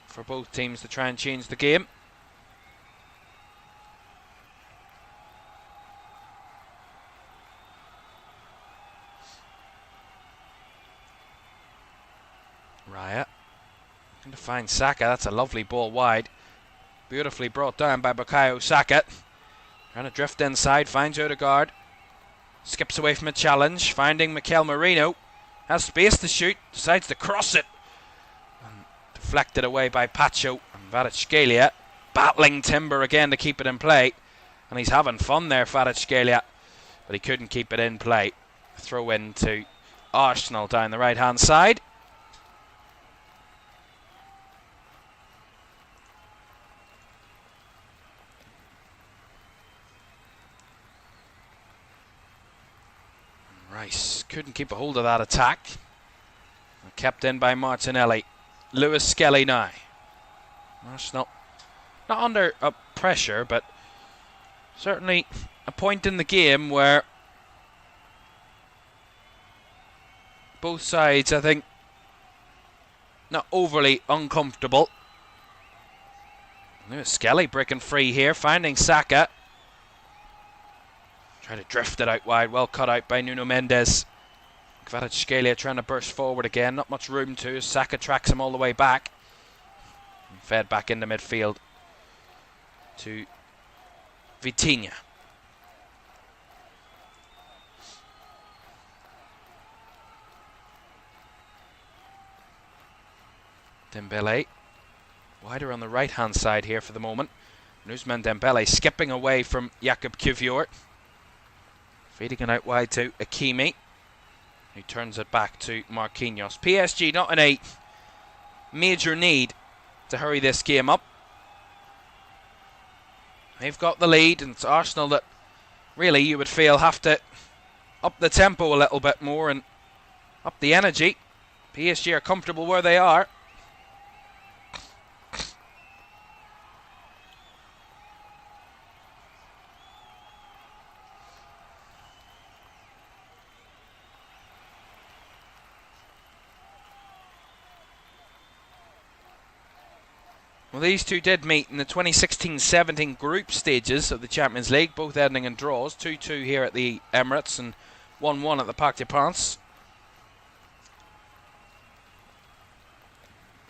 for both teams to try and change the game. Raya going to find Saka. That's a lovely ball wide. Beautifully brought down by Bukayo Saka. Trying to drift inside, finds Ødegaard. Skips away from a challenge, finding Mikel Merino. Has space to shoot, decides to cross it. And deflected away by Pacho and Kvaratskhelia. Battling Timber again to keep it in play. And he's having fun there, Kvaratskhelia. But he couldn't keep it in play. Throw in to Arsenal down the right hand side. Rice couldn't keep a hold of that attack. Kept in by Martinelli. Lewis Skelly now. Arsenal not under pressure, but certainly a point in the game where Both sides, I think, not overly uncomfortable. Skelly breaking free here, finding Saka. Try to drift it out wide, well cut out by Nuno Mendes. Kvaratskhelia trying to burst forward again, not much room to. Saka tracks him all the way back. And fed back into midfield to Vitinha. Dembele, wider on the right hand side here for the moment. Ousmane Dembele skipping away from Jakub Kiwior. Feeding it out wide to Hakimi. He turns it back to Marquinhos. PSG not in a major need to hurry this game up. They've got the lead, and it's Arsenal that really you would feel have to up the tempo a little bit more and up the energy. PSG are comfortable where they are. Well, these two did meet in the 2016-17 group stages of the Champions League, both ending in draws. 2-2 here at the Emirates and 1-1 at the Parc des Princes.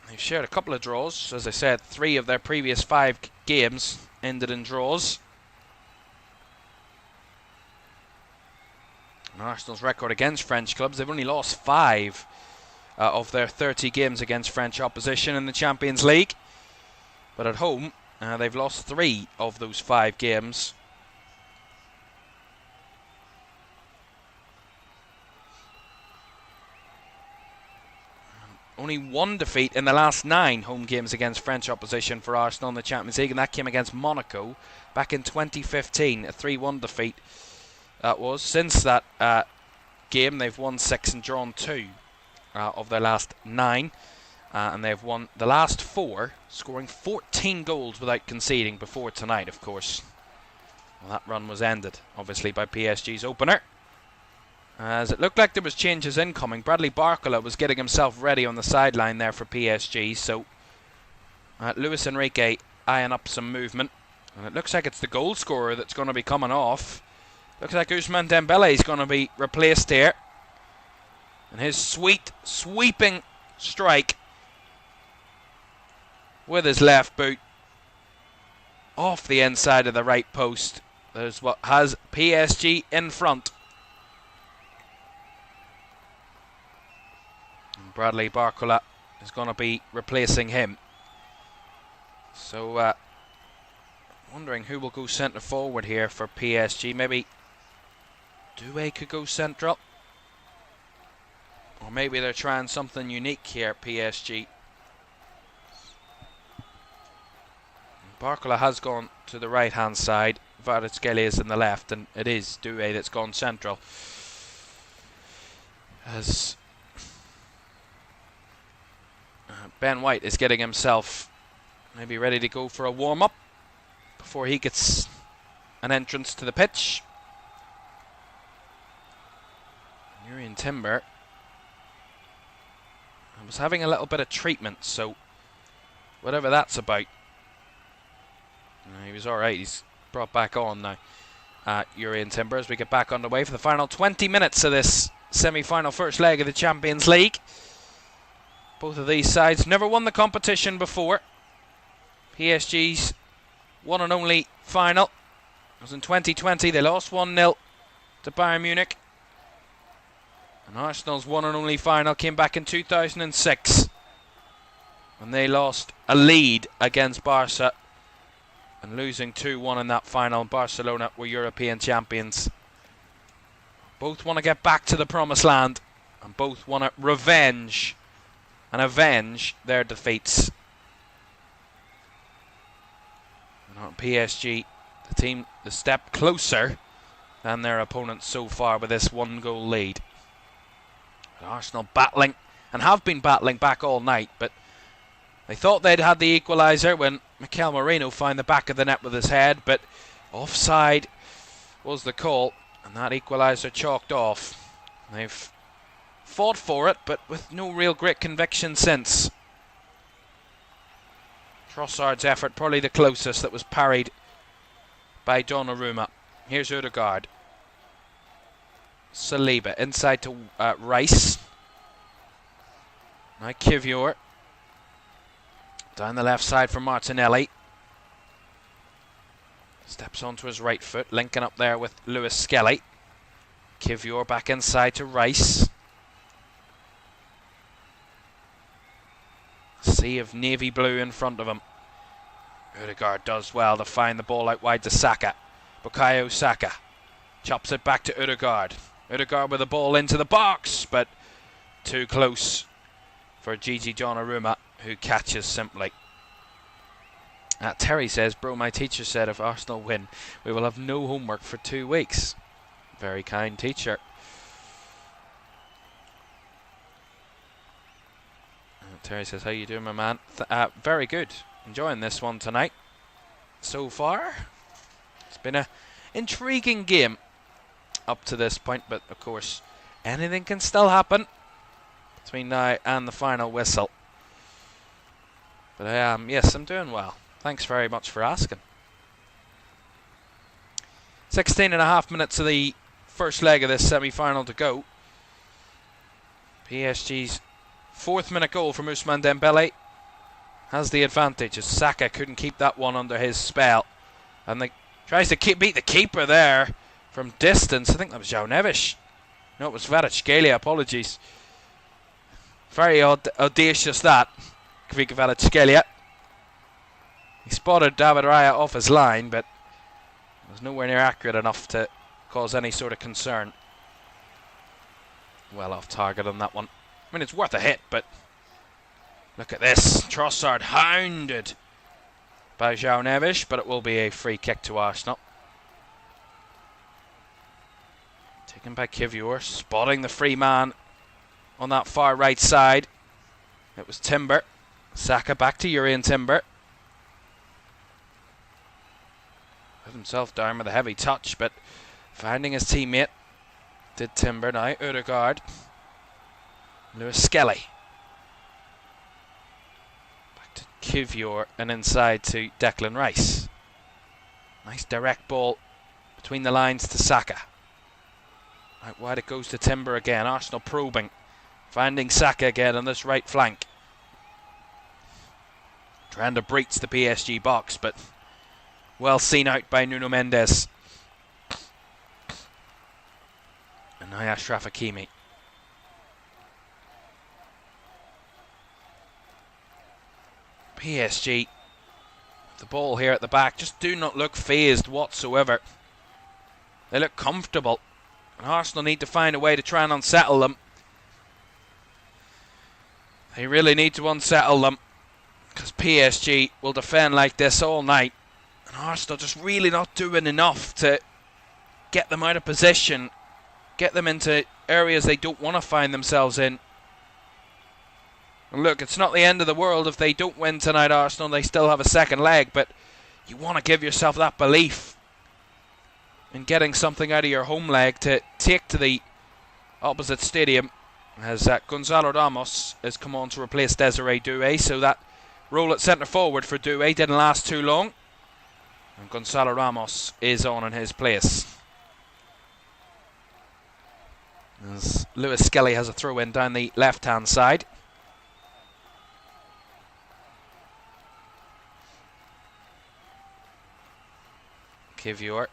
They've shared a couple of draws. As I said, 3 of their previous 5 games ended in draws. And Arsenal's record against French clubs, they've only lost 5 of their 30 games against French opposition in the Champions League. But at home, they've lost 3 of those 5 games. Only 1 defeat in the last 9 home games against French opposition for Arsenal in the Champions League, and that came against Monaco back in 2015. A 3-1 defeat that was. Since that game, they've won 6 and drawn 2 of their last 9. And they've won the last 4, scoring 14 goals without conceding before tonight, of course. Well, that run was ended, obviously, by PSG's opener. As it looked like there was changes incoming. Bradley Barcola was getting himself ready on the sideline there for PSG. So Luis Enrique eyeing up some movement. And it looks like it's the goal scorer that's going to be coming off. Looks like Ousmane Dembele is going to be replaced here. And his sweeping strike with his left boot off the inside of the right post. There's what has PSG in front. And Bradley Barcola is going to be replacing him. So, wondering who will go centre forward here for PSG. Maybe Doué could go central. Or maybe they're trying something unique here at PSG. Barcola has gone to the right hand side. Kvaratskhelia is in the left, and it is Doué that's gone central. As Ben White is getting himself maybe ready to go for a warm up before he gets an entrance to the pitch. Urian Timber was having a little bit of treatment, so whatever that's about. He was alright, he's brought back on now. Urian Timber, as we get back underway for the final 20 minutes of this semi-final first leg of the Champions League. Both of these sides never won the competition before. PSG's one and only final was in 2020. They lost 1-0 to Bayern Munich. And Arsenal's one and only final came back in 2006 when they lost a lead against Barca. And losing 2-1 in that final, Barcelona were European champions. Both want to get back to the promised land, and both want to revenge and avenge their defeats. And PSG, the team a step closer than their opponents so far with this 1-goal lead. And Arsenal battling, and have been battling back all night, but they thought they'd had the equaliser when Mikel Merino found the back of the net with his head, but offside was the call, and that equaliser chalked off. They've fought for it, but with no real great conviction since. Trossard's effort probably the closest, that was parried by Donnarumma. Here's Odegaard. Saliba inside to Rice. Now Kivior. Down the left side for Martinelli. Steps onto his right foot, linking up there with Lewis Skelly. Kivior back inside to Rice. Sea of navy blue in front of him. Odegaard does well to find the ball out wide to Saka. Bukayo Saka chops it back to Odegaard. Odegaard with the ball into the box, but too close for Gigi Donnarumma, who catches simply. Terry says, bro, my teacher said if Arsenal win, we will have no homework for 2 weeks. Very kind teacher. Terry says, how you doing, my man? Very good. Enjoying this one tonight so far. It's been a intriguing game up to this point, but of course anything can still happen between now and the final whistle. But yes, I'm doing well. Thanks very much for asking. 16.5 minutes of the first leg of this semi-final to go. PSG's 4th minute goal from Ousmane Dembele has the advantage, as Saka couldn't keep that one under his spell, and tries to beat the keeper there from distance. I think that was João Neves. No, it was Kvaratskhelia, apologies. Very audacious that, Kvaratskhelia. He spotted David Raya off his line, but was nowhere near accurate enough to cause any sort of concern. Well off target on that one. I mean, it's worth a hit, but look at this. Trossard hounded by João Neves, but it will be a free kick to Arsenal. Taken by Kivior, spotting the free man on that far right side. It was Timber. Saka back to Urian Timber. Put himself down with a heavy touch, but finding his teammate did Timber. Now Odegaard. Lewis Skelly. Back to Kivior and inside to Declan Rice. Nice direct ball between the lines to Saka. Out wide it goes to Timber again. Arsenal probing. Finding Saka again on this right flank. Trying to breach the PSG box, but well seen out by Nuno Mendes. And now Achraf Hakimi. PSG, the ball here at the back, just do not look phased whatsoever. They look comfortable, and Arsenal need to find a way to try and unsettle them. They really need to unsettle them, because PSG will defend like this all night, and Arsenal just really not doing enough to get them out of position, get them into areas they don't want to find themselves in. And look, it's not the end of the world if they don't win tonight, Arsenal. They still have a second leg, but you want to give yourself that belief in getting something out of your home leg to take to the opposite stadium, as Gonzalo Ramos has come on to replace Desiree Doué, so that role at centre forward for Doué didn't last too long, and Gonzalo Ramos is on in his place. As Lewis Skelly has a throw in down the left hand side. Kivior.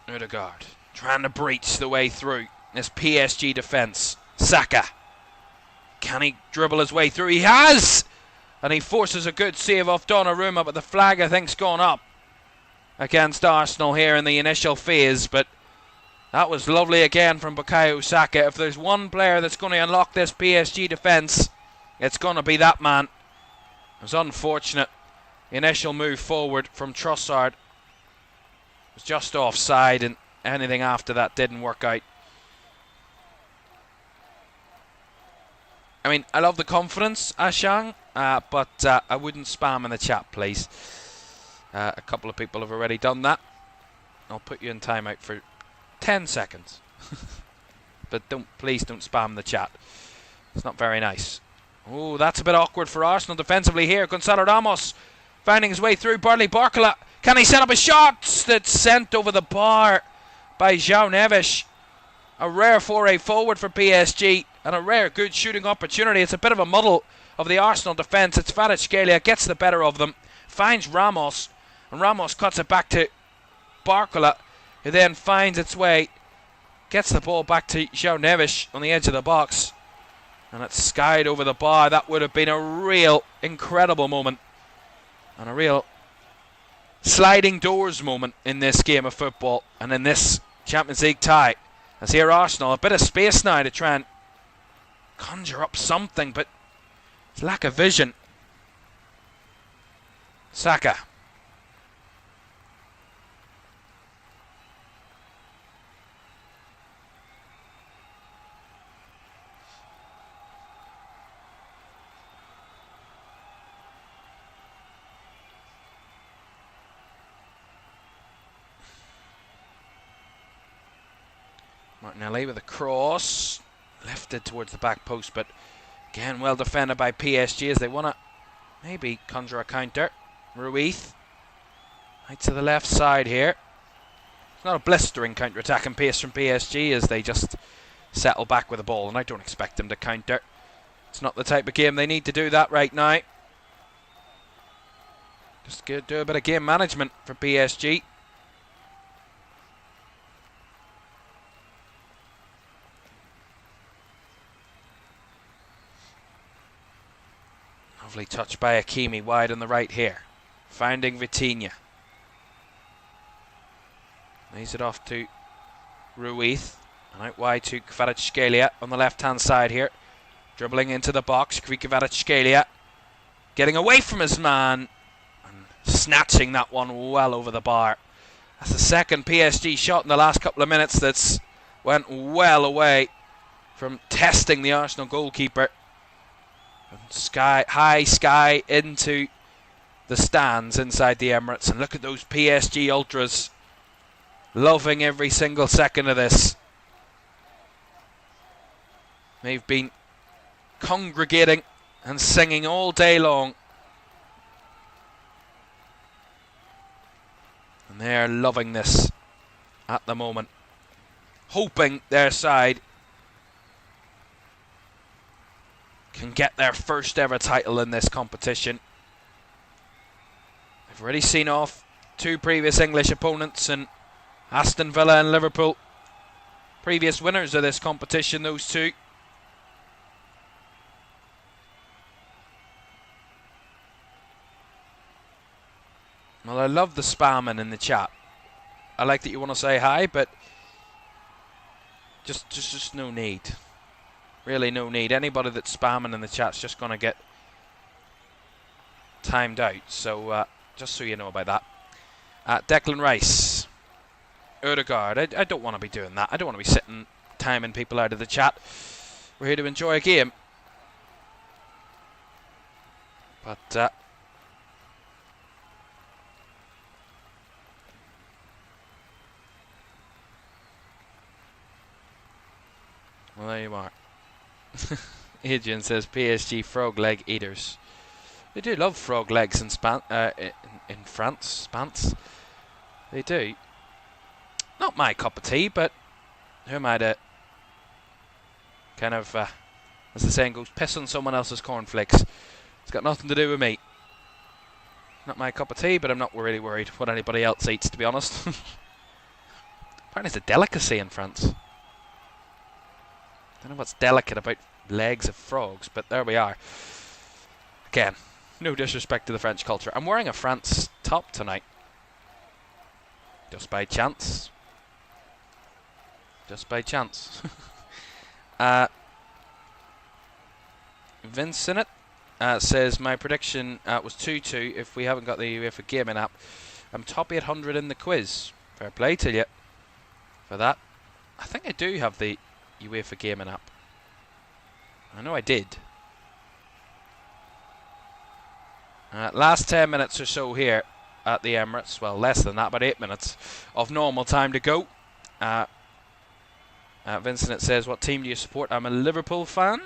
Odegaard trying to breach the way through this PSG defence. Saka. Can he dribble his way through? He has! And he forces a good save off Donnarumma, but the flag I think's gone up against Arsenal here in the initial phase, but that was lovely again from Bukayo Saka. If there's one player that's going to unlock this PSG defence, it's going to be that man. It was unfortunate. The initial move forward from Trossard was just offside, and anything after that didn't work out. I mean, I love the confidence, Ashang, but I wouldn't spam in the chat, please. A couple of people have already done that. I'll put you in timeout for 10 seconds. But please don't spam the chat. It's not very nice. Oh, that's a bit awkward for Arsenal defensively here. Gonzalo Ramos finding his way through. Bartley Barcola. Can he set up a shot? That's sent over the bar by João Neves. A rare foray forward for PSG and a rare good shooting opportunity. It's a bit of a muddle of the Arsenal defence. It's Kvaratskhelia gets the better of them. Finds Ramos. And Ramos cuts it back to Barcola, who then finds its way. Gets the ball back to João Neves on the edge of the box. And it's skied over the bar. That would have been a real incredible moment. And a real sliding doors moment in this game of football. And in this Champions League tie. As here Arsenal, a bit of space now to try and conjure up something. But it's lack of vision. Saka. Martinelli with a cross, lifted towards the back post, but again well defended by PSG as they want to maybe conjure a counter. Ruiz, right to the left side here. It's not a blistering counter-attacking pace from PSG as they just settle back with the ball, and I don't expect them to counter. It's not the type of game they need to do that right now. Just do a bit of game management for PSG. Lovely touch by Hakimi wide on the right here. Finding Vitinha. Lays it off to Ruiz. And out wide to Kvaratskhelia on the left hand side here. Dribbling into the box. Kvaratskhelia getting away from his man. And snatching that one well over the bar. That's the second PSG shot in the last couple of minutes that's went well away from testing the Arsenal goalkeeper. High sky into the stands inside the Emirates, and look at those PSG ultras loving every single second of this. They've been congregating and singing all day long, and they're loving this at the moment, hoping their side can get their first ever title in this competition. They've already seen off two previous English opponents in Aston Villa and Liverpool. Previous winners of this competition, those two. Well, I love the spamming in the chat. I like that you want to say hi, but just no need. Really no need. Anybody that's spamming in the chat's just going to get timed out. So just so you know about that. Declan Rice. Odegaard. I don't want to be doing that. I don't want to be sitting timing people out of the chat. We're here to enjoy a game. But well, there you are. Adrian says PSG frog leg eaters. They do love frog legs in France. Spants. They do. Not my cup of tea, but who am I to kind of, as the saying goes, piss on someone else's cornflakes. It's got nothing to do with me. Not my cup of tea, but I'm not really worried what anybody else eats, to be honest. Apparently it's a delicacy in France. I don't know what's delicate about legs of frogs, but there we are. Again, no disrespect to the French culture. I'm wearing a France top tonight. Just by chance. Just by chance. Vincent says, my prediction was 2-2 if we haven't got the UEFA Gaming app. I'm top 800 in the quiz. Fair play to you for that. I think I do have the UEFA Gaming app. I know I did. Last 10 minutes or so here at the Emirates. Well, less than that, about 8 minutes of normal time to go. Vincent, it says, what team do you support? I'm a Liverpool fan.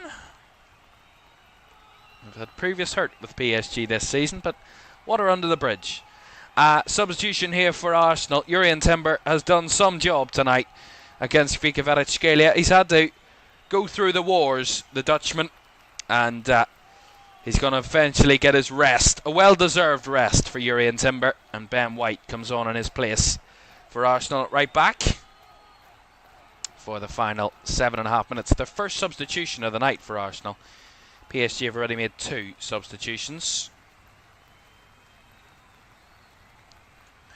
I've had previous hurt with PSG this season, but water under the bridge. Substitution here for Arsenal. Jurrien Timber has done some job tonight against Kvaratskhelia. He's had to go through the wars, the Dutchman, and he's going to eventually get his rest. A well-deserved rest for Jurrien Timber, and Ben White comes on in his place for Arsenal at right back for the final 7.5 minutes. The first substitution of the night for Arsenal. PSG have already made 2 substitutions.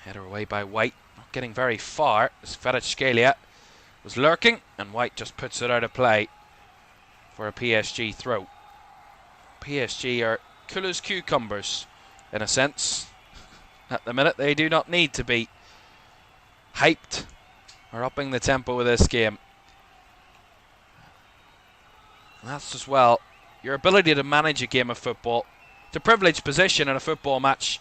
Header away by White, not getting very far as Kvaratskhelia was lurking, and White just puts it out of play for a PSG throw. PSG are cool as cucumbers in a sense. At the minute they do not need to be hyped or upping the tempo of this game. And that's as well your ability to manage a game of football. It's a privileged position in a football match.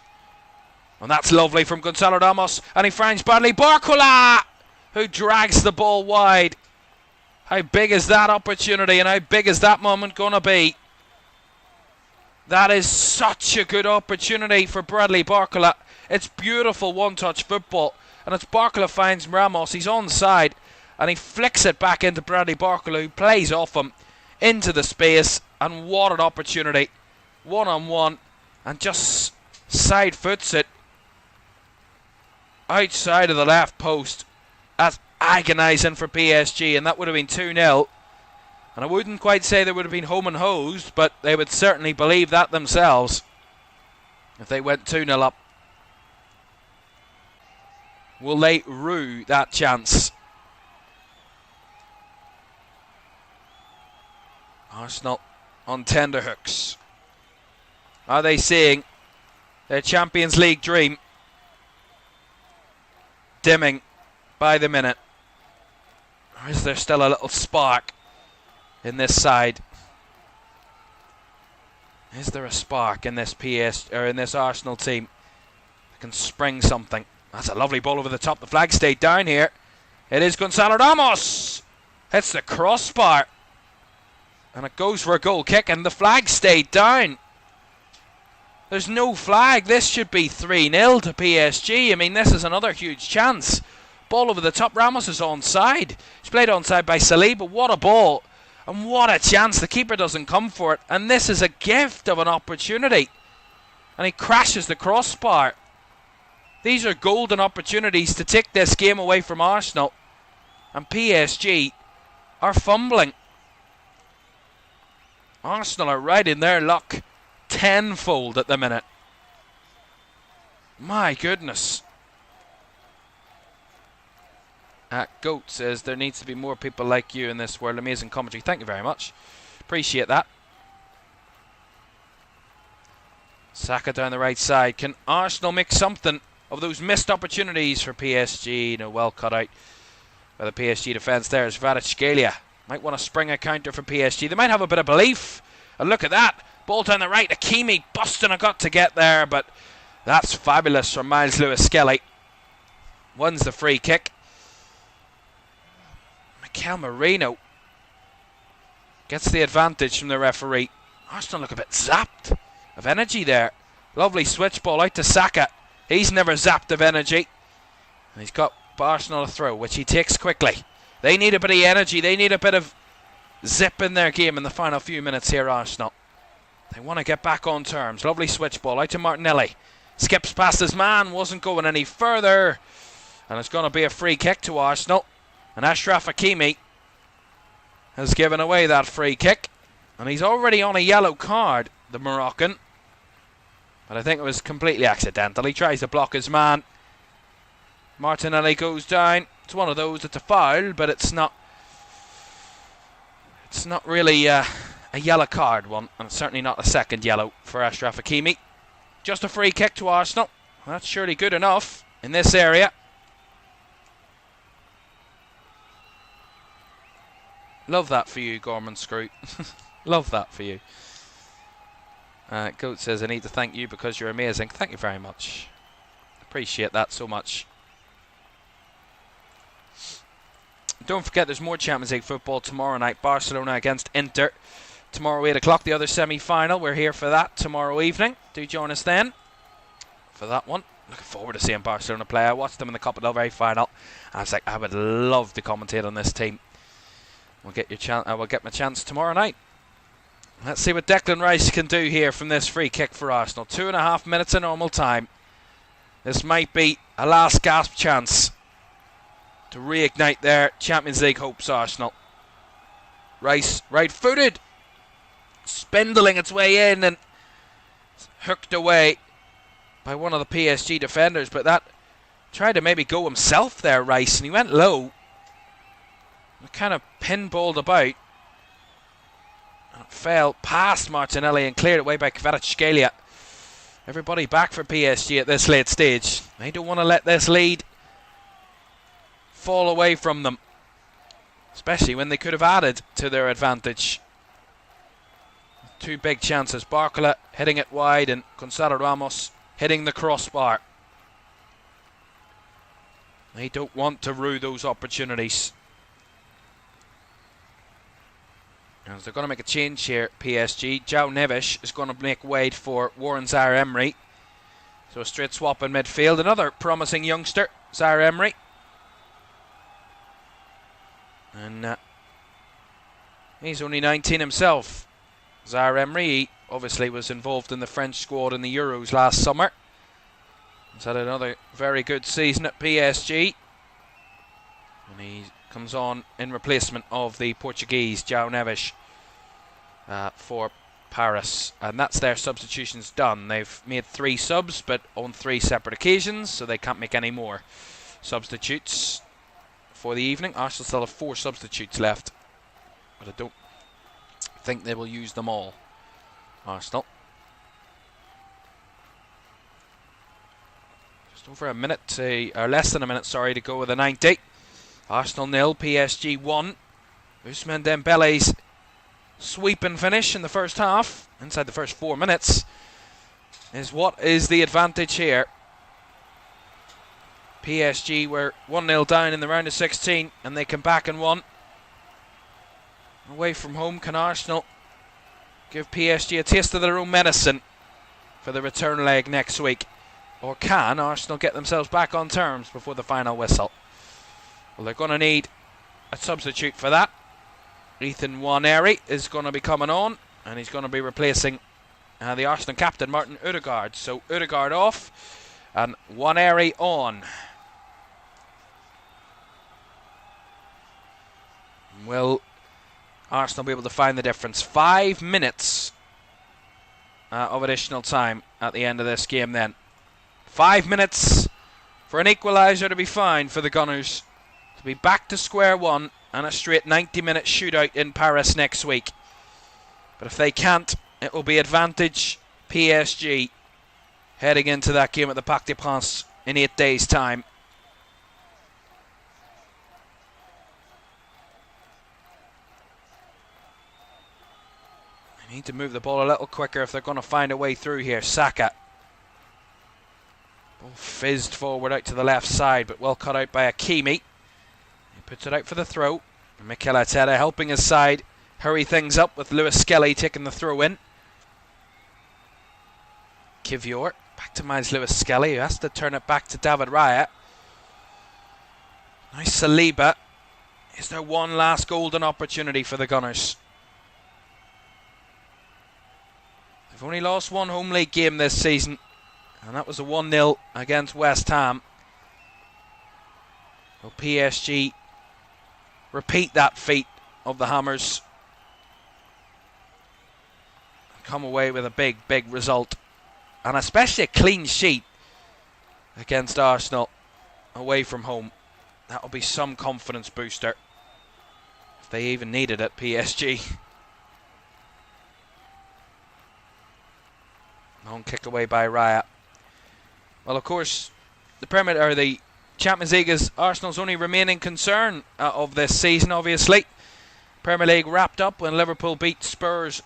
And that's lovely from Gonzalo Ramos, and he finds Bradley Barcola, who drags the ball wide. How big is that opportunity, and how big is that moment going to be? That is such a good opportunity for Bradley Barcola. It's beautiful one-touch football, and it's Barcola finds Ramos. He's onside, and he flicks it back into Bradley Barcola, who plays off him into the space, and what an opportunity. One-on-one, and just side foots it outside of the left post. That's agonising for PSG, and that would have been 2-0. And I wouldn't quite say they would have been home and hosed, but they would certainly believe that themselves if they went 2-0 up. Will they rue that chance? Arsenal on tenterhooks. Are they seeing their Champions League dream dimming by the minute? Or is there still a little spark in this side? Is there a spark in this in this Arsenal team that can spring something? That's a lovely ball over the top. The flag stayed down here. It is Gonzalo Ramos. Hits the crossbar. And it goes for a goal kick, and the flag stayed down. There's no flag. This should be 3-0 to PSG. I mean, this is another huge chance. Ball over the top. Ramos is onside. He's played onside by Salih, but what a ball. And what a chance. The keeper doesn't come for it. And this is a gift of an opportunity. And he crashes the crossbar. These are golden opportunities to take this game away from Arsenal. And PSG are fumbling. Arsenal are right in their luck. Tenfold at the minute. My goodness. Goat says there needs to be more people like you in this world. Amazing commentary. Thank you very much. Appreciate that. Saka down the right side. Can Arsenal make something of those missed opportunities for PSG? No, well cut out by the PSG defence there is Kvaratskhelia. Might want to spring a counter for PSG. They might have a bit of belief. And look at that. Ball down the right. Hakimi busting a gut to get there, but that's fabulous from Miles Lewis-Skelly. Wins the free kick. Mikel Merino gets the advantage from the referee. Arsenal look a bit zapped of energy there. Lovely switch ball out to Saka. He's never zapped of energy. And he's got Arsenal a throw, which he takes quickly. They need a bit of energy. They need a bit of zip in their game in the final few minutes here, Arsenal. They want to get back on terms. Lovely switch ball out to Martinelli. Skips past his man. Wasn't going any further. And it's going to be a free kick to Arsenal. And Achraf Hakimi has given away that free kick. And he's already on a yellow card, the Moroccan. But I think it was completely accidental. He tries to block his man. Martinelli goes down. It's one of those that's a foul, but it's not really a yellow card one, and it's certainly not a second yellow for Achraf Hakimi. Just a free kick to Arsenal. That's surely good enough in this area. Love that for you, Gorman Screw. Love that for you. Goat says, I need to thank you because you're amazing. Thank you very much. Appreciate that so much. Don't forget there's more Champions League football tomorrow night. Barcelona against Inter. Tomorrow 8 o'clock, the other semi-final. We're here for that tomorrow evening. Do join us then for that one. Looking forward to seeing Barcelona play. I watched them in the Copa del Rey final. I was like, I would love to commentate on this team. We'll get your chance. I will get my chance tomorrow night. Let's see what Declan Rice can do here from this free kick for Arsenal. 2.5 minutes of normal time. This might be a last gasp chance to reignite their Champions League hopes, Arsenal. Rice, right-footed, spindling its way in and hooked away by one of the PSG defenders, but that tried to maybe go himself there, Rice, and he went low. Kind of pinballed about. And fell past Martinelli and cleared away by Kvaratskhelia. Everybody back for PSG at this late stage. They don't want to let this lead fall away from them, especially when they could have added to their advantage. Two big chances. Barcola hitting it wide and Gonzalo Ramos hitting the crossbar. They don't want to rue those opportunities. As they're going to make a change here, PSG. João Neves is going to make way for Warren Zaire-Emery. So a straight swap in midfield. Another promising youngster, Zaire-Emery. And he's only 19 himself. Zaire-Emery obviously was involved in the French squad in the Euros last summer. He's had another very good season at PSG. And he comes on in replacement of the Portuguese João Neves for Paris, and that's their substitutions done. They've made 3 subs, but on 3 separate occasions, so they can't make any more substitutes for the evening. Arsenal still have 4 substitutes left, but I don't think they will use them all. Arsenal. Just over a minute, or less than a minute, sorry, to go with the 90. Arsenal 0, PSG 1. Ousmane Dembele's sweeping finish in the first half, inside the first 4 minutes, is what is the advantage here. PSG were 1-0 down in the round of 16, and they come back and won. Away from home, can Arsenal give PSG a taste of their own medicine for the return leg next week? Or can Arsenal get themselves back on terms before the final whistle? Well, they're going to need a substitute for that. Ethan Nwaneri is going to be coming on, and he's going to be replacing the Arsenal captain, Martin Odegaard. So Odegaard off, and Nwaneri on. Will Arsenal be able to find the difference? 5 minutes of additional time at the end of this game then. 5 minutes for an equaliser to be found for the Gunners. To be back to square one and a straight 90-minute shootout in Paris next week. But if they can't, it will be advantage PSG heading into that game at the Parc des Princes in 8 days' time. They need to move the ball a little quicker if they're going to find a way through here. Saka. Ball fizzed forward out to the left side, but well cut out by Hakimi. He puts it out for the throw. Mikel Arteta helping his side hurry things up with Lewis Skelly taking the throw in. Kivior back to Miles Lewis Skelly, who has to turn it back to David Raya. Nice Saliba. Is there one last golden opportunity for the Gunners? They've only lost 1 home league game this season, and that was a 1-0 against West Ham. Will PSG repeat that feat of the Hammers? Come away with a big, big result, and especially a clean sheet against Arsenal away from home. That will be some confidence booster, if they even needed it, PSG. Long kick away by Raya. Well, of course, the Champions League is Arsenal's only remaining concern of this season, obviously. Premier League wrapped up when Liverpool beat Spurs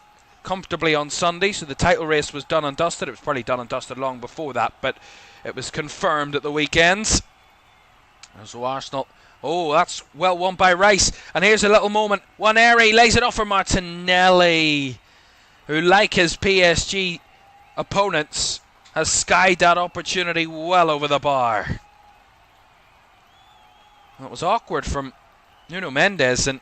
comfortably on Sunday, so the title race was done and dusted. It was probably done and dusted long before that, but it was confirmed at the weekends. So Arsenal, oh, that's well won by Rice. And here's a little moment. Waneri lays it off for Martinelli, who, like his PSG opponents, has skied that opportunity well over the bar. That was awkward from Nuno Mendes, and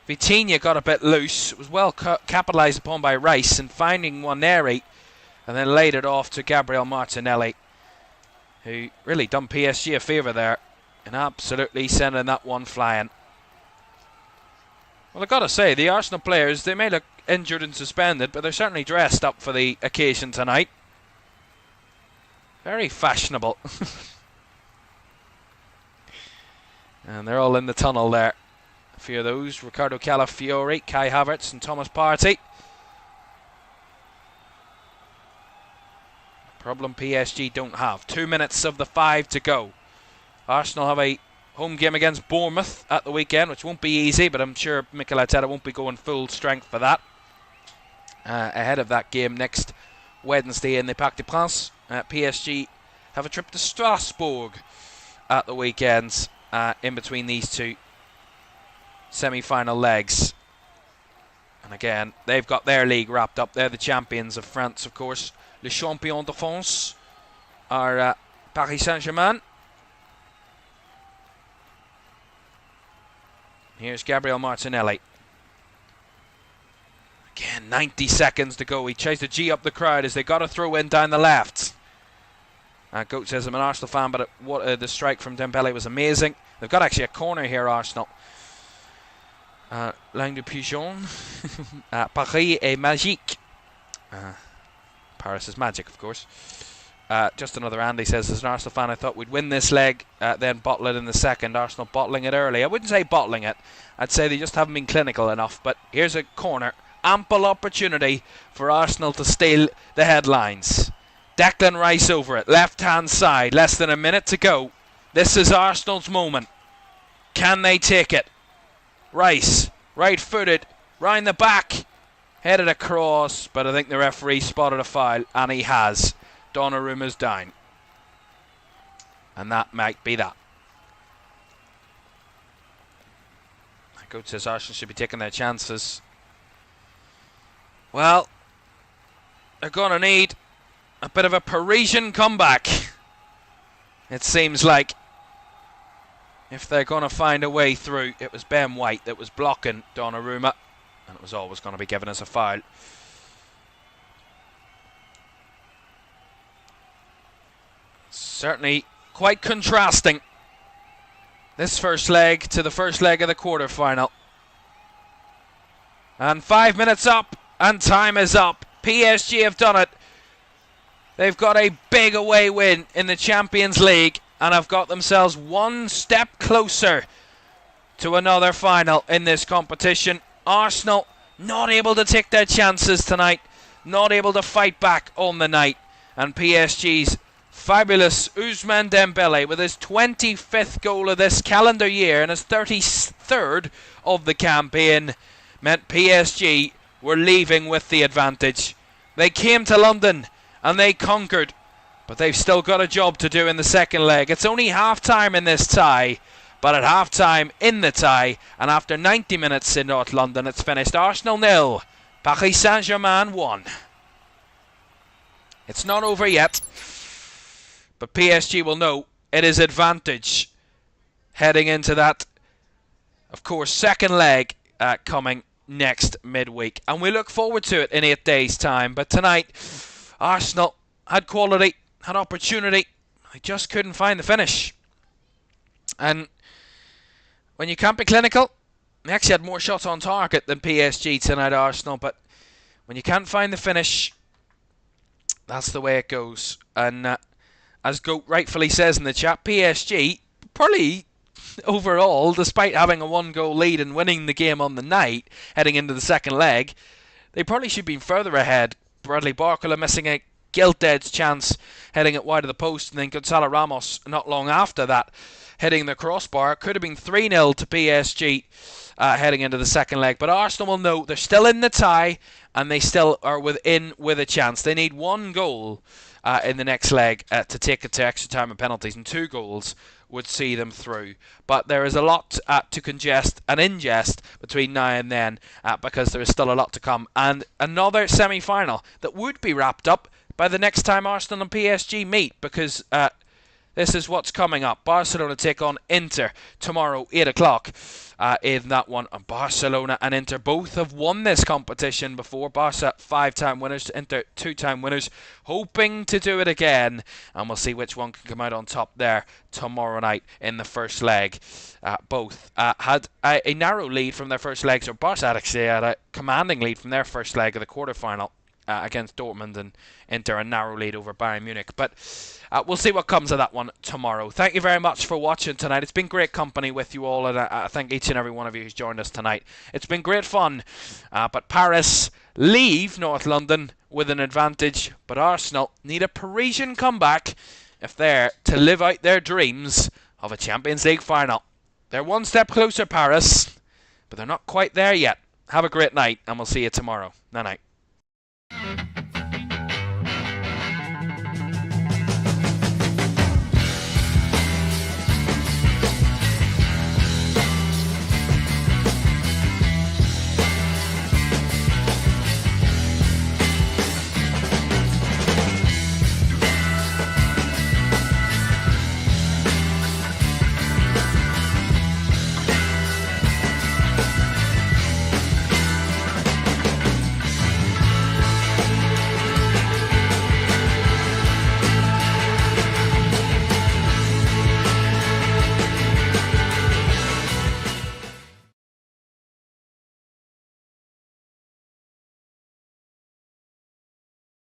Vitinha got a bit loose. It was well capitalised upon by Rice, and finding Waneri, and then laid it off to Gabriel Martinelli, who really done PSG a favour there, and absolutely sending that one flying. Well, I've got to say, the Arsenal players, they may look injured and suspended, but they're certainly dressed up for the occasion tonight. Very fashionable. And they're all in the tunnel there. A few of those, Ricardo Calafiori, Kai Havertz and Thomas Partey. Problem PSG don't have. 2 minutes of the 5 to go. Arsenal have a home game against Bournemouth at the weekend, which won't be easy, but I'm sure Mikel Arteta won't be going full strength for that. Ahead of that game next Wednesday in the Parc des Princes, PSG have a trip to Strasbourg at the weekends, in between these two semi-final legs. And again, they've got their league wrapped up. They're the champions of France, of course. Le champion de France are Paris Saint-Germain. Here's Gabriel Martinelli. Again, 90 seconds to go. He tries to G up the crowd as they got a throw in down the left. Goat says I'm an Arsenal fan, but the strike from Dembele was amazing. They've got actually a corner here, Arsenal. Langue de Pigeon. Paris est magique. Paris is magic, of course. Just another Andy says, as an Arsenal fan, I thought we'd win this leg, then bottle it in the second. Arsenal bottling it early. I wouldn't say bottling it. I'd say they just haven't been clinical enough. But here's a corner. Ample opportunity for Arsenal to steal the headlines. Declan Rice over it. Left-hand side. Less than a minute to go. This is Arsenal's moment. Can they take it? Rice. Right-footed. Round the back. Headed across. But I think the referee spotted a foul. And he has. Donnarumma's down. And that might be that. Coach says Arsenal should be taking their chances. Well, they're going to need a bit of a Parisian comeback, it seems like, if they're going to find a way through. It was Ben White that was blocking Donnarumma, and it was always going to be given as a foul. Certainly quite contrasting, this first leg to the first leg of the quarter-final. And 5 minutes up, and time is up. PSG have done it. They've got a big away win in the Champions League, and have got themselves one step closer to another final in this competition. Arsenal not able to take their chances tonight, not able to fight back on the night, and PSG's fabulous Ousmane Dembele, with his 25th goal of this calendar year and his 33rd of the campaign, meant PSG were leaving with the advantage. They came to London and they conquered, but they've still got a job to do in the second leg. It's only half-time in this tie, but at half-time in the tie, and after 90 minutes in North London, it's finished Arsenal 0, Paris Saint-Germain 1. It's not over yet, but PSG will know it is advantage heading into that, of course, second leg coming next midweek. And we look forward to it in 8 days' time. But tonight, Arsenal had quality, had opportunity. They just couldn't find the finish. And when you can't be clinical, they actually had more shots on target than PSG tonight, Arsenal. But when you can't find the finish, that's the way it goes. And as Goat rightfully says in the chat, PSG probably overall, despite having a 1-goal lead and winning the game on the night, heading into the second leg, they probably should have been further ahead. Bradley Barcola missing a gilt-edged chance, heading it wide of the post, and then Gonzalo Ramos not long after that, hitting the crossbar. It could have been 3-0 to PSG, heading into the second leg. But Arsenal will know they're still in the tie and they still are with a chance. They need 1 goal in the next leg to take it to extra time and penalties, and 2 goals would see them through. But there is a lot to ingest between now and then because there is still a lot to come. And another semi-final that would be wrapped up by the next time Arsenal and PSG meet, because this is what's coming up. Barcelona take on Inter tomorrow, 8 o'clock. In that one, and Barcelona and Inter both have won this competition before. Barca 5-time winners, Inter 2-time winners, hoping to do it again, and we'll see which one can come out on top there tomorrow night in the first leg. Both had a narrow lead from their first legs, or Barca actually had a commanding lead from their first leg of the quarterfinal against Dortmund, and Inter a narrow lead over Bayern Munich. But we'll see what comes of that one tomorrow. Thank you very much for watching tonight. It's been great company with you all, and I thank each and every one of you who's joined us tonight. It's been great fun, but Paris leave North London with an advantage, but Arsenal need a Parisian comeback if they're to live out their dreams of a Champions League final. They're one step closer, Paris, but they're not quite there yet. Have a great night, and we'll see you tomorrow. Night-night.